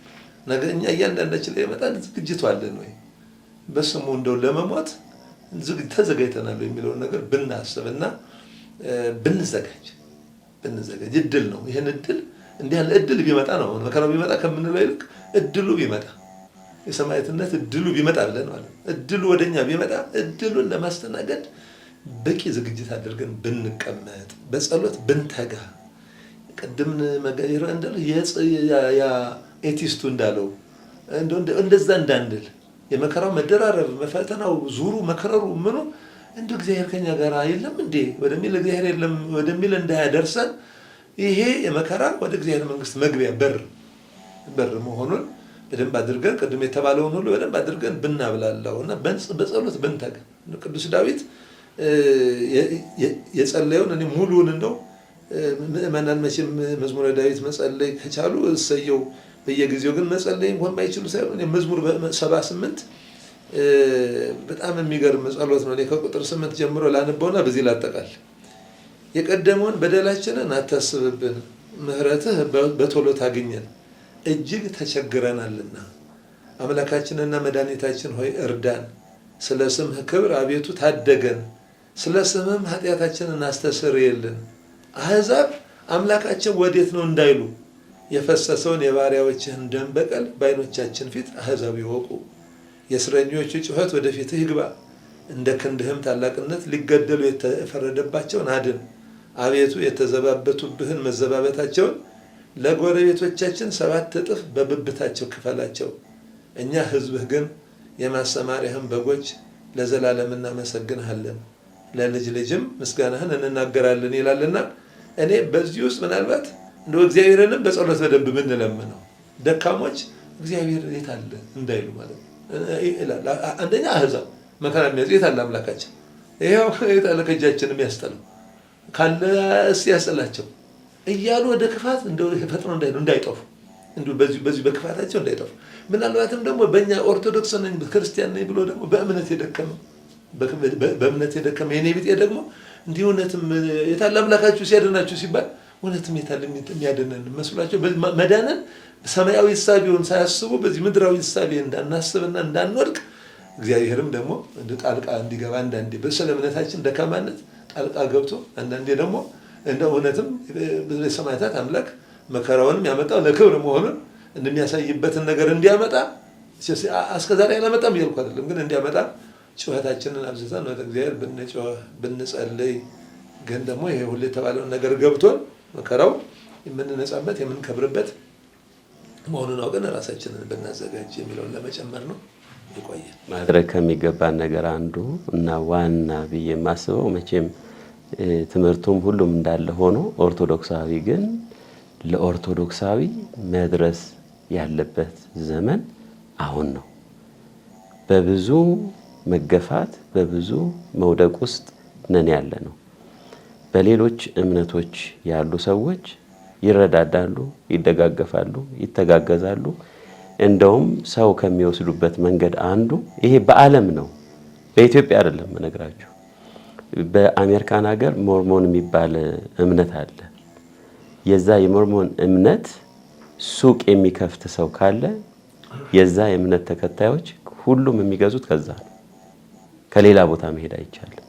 ነገ እኛ እያንዳንዳችን ላይ ይመጣል። ዝግጅቱ አለን ወይ? በስሙ እንደው ለመሞት ተዘጋጅተናል የሚለውን ነገር ብናስብና ብንዘጋጅ እድል ነው። ይሄን እድል እንዲህ ያለ እድል ቢመጣ ነው መከራው ቢመጣ ከምንለው ይልቅ እድሉ ቢመጣ የሰማዕትነት እድሉ ቢመጣ ብለን ማለት እድሉ ወደኛ ቢመጣ እድሉን ለማስተናገድ በቂ ዝግጅት አድርገን ብንቀመጥ በጸሎት ብንተጋ ቅድም መጋቢር እንዳለው ያ ኤቲስቱ እንዳለው እንደዛ እንዳንል የመከራው መደራረብ መፈተናው ዙሩ መከረሩ ምኑ እንደ እግዚአብሔር ከኛ ጋር የለም እንዴ ወደሚል እግዚአብሔር የለም ወደሚል እንዳያደርሰን ይሄ የመከራ ወደ እግዚአብሔር መንግስት መግቢያ በር መሆኑን በደንብ አድርገን ቅድም የተባለውን ሁሉ በደንብ አድርገን ብናብላላውና በጸሎት ብንተጋ ቅዱስ ዳዊት የጸለየውን እኔ ሙሉውን እንደው ምእመናን መቼም መዝሙረ ዳዊት መጸለይ ከቻሉ እሰየው፣ በየጊዜው ግን መጸለይ እንኳን ባይችሉ ሳይሆን መዝሙር 78 በጣም የሚገርም ጸሎት ነው። ከቁጥር 8 ጀምሮ ላነበውና በዚህ ላጠቃል። የቀደመውን በደላችንን አታስብብን፣ ምሕረትህ በቶሎ ታግኘን፣ እጅግ ተቸግረናልና። አምላካችንና መድኃኒታችን ሆይ እርዳን፣ ስለ ስምህ ክብር አቤቱ ታደገን፣ ስለ ስምህም ኃጢአታችንን አስተሰርይልን። አሕዛብ አምላካችን ወዴት ነው እንዳይሉ የፈሰሰውን የባሪያዎችህን ደም በቀል በዓይኖቻችን ፊት አሕዛብ ይወቁ። የእስረኞቹ ጩኸት ወደፊትህ ይግባ፣ እንደ ክንድህም ታላቅነት ሊገደሉ የተፈረደባቸውን አድን። አቤቱ የተዘባበቱብህን መዘባበታቸውን ለጎረቤቶቻችን 7 እጥፍ በብብታቸው ክፈላቸው። እኛ ሕዝብህ ግን የማሰማሪያህን በጎች ለዘላለም እናመሰግንሃለን፣ ለልጅ ልጅም ምስጋናህን እንናገራለን ይላልና እኔ በዚህ ውስጥ ምናልባት እንደው እግዚአብሔርንም በጸሎት በደንብ ብንለምነው ደካሞች እግዚአብሔር የት አለ እንዳይሉ ማለት ነው። አንደኛ አሕዛብ መከራ የሚያዙ የት አለ አምላካችን? ይኸው የት አለ ከእጃችን የሚያስጠላው ካለ እስኪ ያስጠላቸው እያሉ ወደ ክፋት ፈጥነው እንዳይጠፉ እንዲሁ በዚህ በክፋታቸው እንዳይጠፉ። ምናልባትም ደግሞ በእኛ ኦርቶዶክስ ነኝ ክርስቲያን ነኝ ብሎ ደግሞ በእምነት የደከመ የኔ ቢጤ ደግሞ እንዲህ እውነትም የት አለ አምላካችሁ ሲያድናችሁ ሲባል እውነትም የሚያድነን መስሏቸው መዳንን ሰማያዊ እሳቤውን ሳያስቡ በዚህ ምድራዊ እሳቤ እንዳናስብና እንዳንወድቅ እግዚአብሔርም ደግሞ እንደ ጣልቃ እንዲገባ አንዳንዴ በስለ እምነታችን ደካማነት ጣልቃ ገብቶ አንዳንዴ ደግሞ እንደ እውነትም በሰማያታት አምላክ መከራውንም ያመጣው ለክብር መሆኑን እንደሚያሳይበትን ነገር እንዲያመጣ እስከዛሬ አላመጣም እያልኩ አይደለም፣ ግን እንዲያመጣ ጩኸታችንን አብዝተን ወደ እግዚአብሔር ብንጮህ ብንጸልይ፣ ግን ደግሞ ይሄ ሁሉ የተባለውን ነገር ገብቶን መከራው የምንነጻበት የምንከብርበት መሆኑን አውቀን ራሳችንን ብናዘጋጅ የሚለውን ለመጨመር ነው። ይቆያል። ማድረግ ከሚገባን ነገር አንዱ እና ዋና ብዬ የማስበው መቼም ትምህርቱም ሁሉም እንዳለ ሆኖ ኦርቶዶክሳዊ ግን ለኦርቶዶክሳዊ መድረስ ያለበት ዘመን አሁን ነው። በብዙ መገፋት በብዙ መውደቅ ውስጥ ነን ያለ ነው። በሌሎች እምነቶች ያሉ ሰዎች ይረዳዳሉ፣ ይደጋገፋሉ፣ ይተጋገዛሉ። እንደውም ሰው ከሚወስዱበት መንገድ አንዱ ይሄ በዓለም ነው፣ በኢትዮጵያ አይደለም እነግራችሁ። በአሜሪካን ሀገር ሞርሞን የሚባል እምነት አለ። የዛ የሞርሞን እምነት ሱቅ የሚከፍት ሰው ካለ የዛ የእምነት ተከታዮች ሁሉም የሚገዙት ከዛ ነው። ከሌላ ቦታ መሄድ አይቻልም።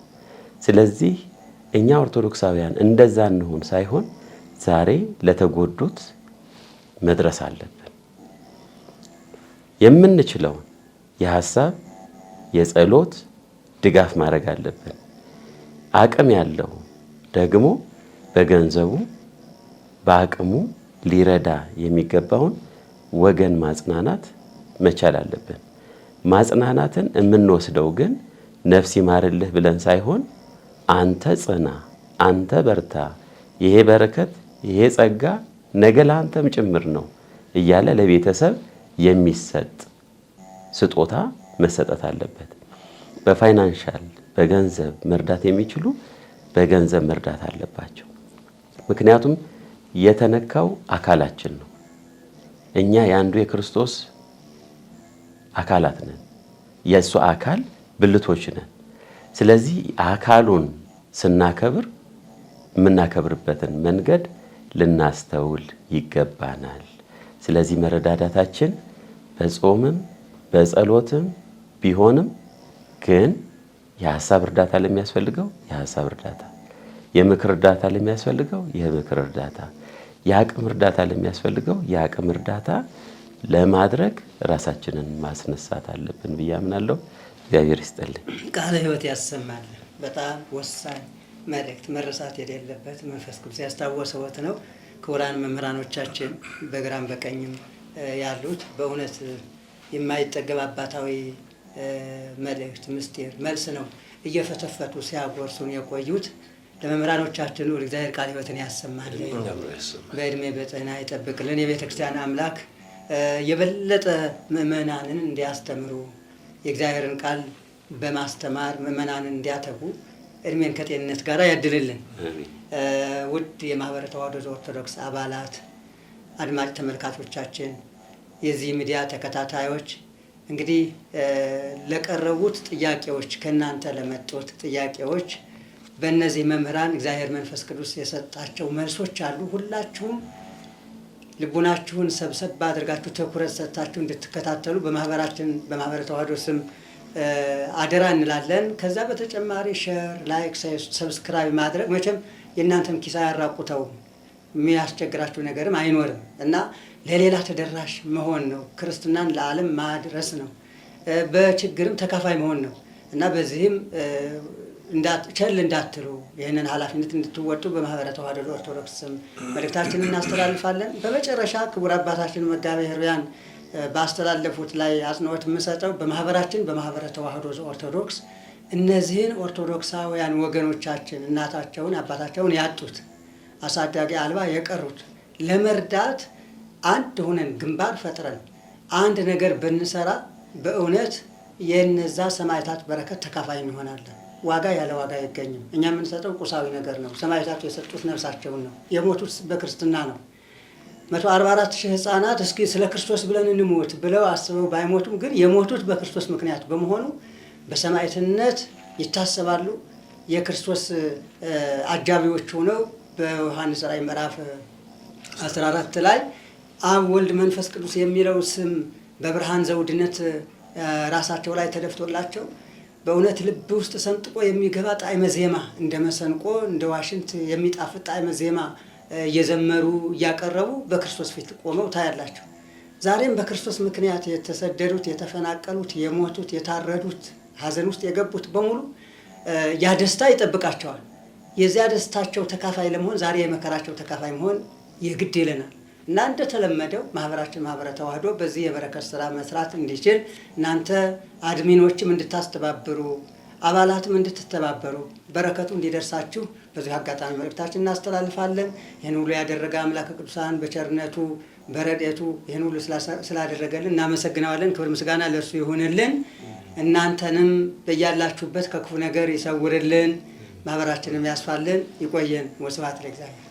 ስለዚህ እኛ ኦርቶዶክሳውያን እንደዛ እንሆን ሳይሆን ዛሬ ለተጎዱት መድረስ አለብን። የምንችለውን የሐሳብ የጸሎት ድጋፍ ማድረግ አለብን። አቅም ያለው ደግሞ በገንዘቡ በአቅሙ ሊረዳ የሚገባውን ወገን ማጽናናት መቻል አለብን። ማጽናናትን የምንወስደው ግን ነፍስ ይማርልህ ብለን ሳይሆን አንተ ጽና፣ አንተ በርታ፣ ይሄ በረከት ይሄ ጸጋ ነገ ለአንተም ጭምር ነው እያለ ለቤተሰብ የሚሰጥ ስጦታ መሰጠት አለበት። በፋይናንሻል በገንዘብ መርዳት የሚችሉ በገንዘብ መርዳት አለባቸው። ምክንያቱም የተነካው አካላችን ነው። እኛ የአንዱ የክርስቶስ አካላት ነን። የእሱ አካል ብልቶች ነን። ስለዚህ አካሉን ስናከብር የምናከብርበትን መንገድ ልናስተውል ይገባናል። ስለዚህ መረዳዳታችን በጾምም በጸሎትም ቢሆንም ግን የሐሳብ እርዳታ ለሚያስፈልገው የሐሳብ እርዳታ፣ የምክር እርዳታ ለሚያስፈልገው የምክር እርዳታ፣ የአቅም እርዳታ ለሚያስፈልገው የአቅም እርዳታ ለማድረግ ራሳችንን ማስነሳት አለብን ብዬ አምናለሁ። እግዚአብሔር ይስጥልኝ። ቃለ ሕይወት ያሰማል። በጣም ወሳኝ መልእክት፣ መረሳት የሌለበት መንፈስ ቅዱስ ያስታወሰዎት ነው። ክቡራን መምህራኖቻችን በግራም በቀኝም ያሉት በእውነት የማይጠገብ አባታዊ መልእክት፣ ምስጢር፣ መልስ ነው እየፈተፈቱ ሲያጎርሱን የቆዩት። ለመምህራኖቻችን ወደ እግዚአብሔር ቃለ ሕይወትን ያሰማል፣ በእድሜ በጤና ይጠብቅልን። የቤተ ክርስቲያን አምላክ የበለጠ ምእመናንን እንዲያስተምሩ የእግዚአብሔርን ቃል በማስተማር ምእመናንን እንዲያተጉ እድሜን ከጤንነት ጋር ያድልልን። ውድ የማህበረ ተዋሕዶ ዘኦርቶዶክስ አባላት፣ አድማጭ ተመልካቾቻችን፣ የዚህ ሚዲያ ተከታታዮች እንግዲህ ለቀረቡት ጥያቄዎች ከእናንተ ለመጡት ጥያቄዎች በእነዚህ መምህራን እግዚአብሔር መንፈስ ቅዱስ የሰጣቸው መልሶች አሉ። ሁላችሁም ልቡናችሁን ሰብሰብ አድርጋችሁ ትኩረት ሰጥታችሁ እንድትከታተሉ በማህበረ ተዋሕዶ ስም አደራ እንላለን። ከዛ በተጨማሪ ሼር፣ ላይክ፣ ሰብስክራይብ ማድረግ መቼም የእናንተም ኪሳ ያራቁተው የሚያስቸግራችሁ ነገርም አይኖርም እና ለሌላ ተደራሽ መሆን ነው። ክርስትናን ለዓለም ማድረስ ነው። በችግርም ተካፋይ መሆን ነው እና በዚህም ቸል እንዳትሉ ይህንን ኃላፊነት እንድትወጡ በማህበረ ተዋሕዶ ኦርቶዶክስ ስም መልእክታችንን እናስተላልፋለን። በመጨረሻ ክቡር አባታችን መጋቤ ሕሩያን ባስተላለፉት ላይ አጽንኦት የምሰጠው በማህበራችን በማህበረ ተዋሕዶ ኦርቶዶክስ እነዚህን ኦርቶዶክሳውያን ወገኖቻችን እናታቸውን አባታቸውን ያጡት አሳዳጊ አልባ የቀሩት ለመርዳት አንድ ሆነን ግንባር ፈጥረን አንድ ነገር ብንሰራ በእውነት የነዛ ሰማዕታት በረከት ተካፋይ እንሆናለን። ዋጋ ያለ ዋጋ አይገኝም። እኛ የምንሰጠው ቁሳዊ ነገር ነው። ሰማዕታቱ የሰጡት ነፍሳቸውን ነው። የሞቱት በክርስትና ነው። 144,000 ሕፃናት እስኪ ስለ ክርስቶስ ብለን እንሞት ብለው አስበው ባይሞቱም ግን የሞቱት በክርስቶስ ምክንያት በመሆኑ በሰማዕትነት ይታሰባሉ። የክርስቶስ አጃቢዎች ሆነው በዮሐንስ ራዕይ ምዕራፍ 14 ላይ አብ ወልድ መንፈስ ቅዱስ የሚለው ስም በብርሃን ዘውድነት ራሳቸው ላይ ተደፍቶላቸው በእውነት ልብ ውስጥ ሰንጥቆ የሚገባ ጣዕመ ዜማ እንደ መሰንቆ እንደ ዋሽንት የሚጣፍጥ ጣዕመ ዜማ እየዘመሩ እያቀረቡ በክርስቶስ ፊት ቆመው ታያላቸው። ዛሬም በክርስቶስ ምክንያት የተሰደዱት፣ የተፈናቀሉት፣ የሞቱት፣ የታረዱት፣ ሀዘን ውስጥ የገቡት በሙሉ ያ ደስታ ይጠብቃቸዋል። የዚያ ደስታቸው ተካፋይ ለመሆን ዛሬ የመከራቸው ተካፋይ መሆን የግድ ይለናል እና እንደተለመደው ማህበራችን ማህበረ ተዋህዶ በዚህ የበረከት ስራ መስራት እንዲችል እናንተ አድሚኖችም እንድታስተባብሩ፣ አባላትም እንድትተባበሩ፣ በረከቱ እንዲደርሳችሁ በዚህ አጋጣሚ መልእክታችን እናስተላልፋለን። ይህን ሁሉ ያደረገ አምላከ ቅዱሳን በቸርነቱ በረድኤቱ ይህን ሁሉ ስላደረገልን እናመሰግነዋለን። ክብር ምስጋና ለእርሱ ይሁንልን። እናንተንም በያላችሁበት ከክፉ ነገር ይሰውርልን፣ ማህበራችንም ያስፋልን። ይቆየን። ወስብሐት ለእግዚአብሔር።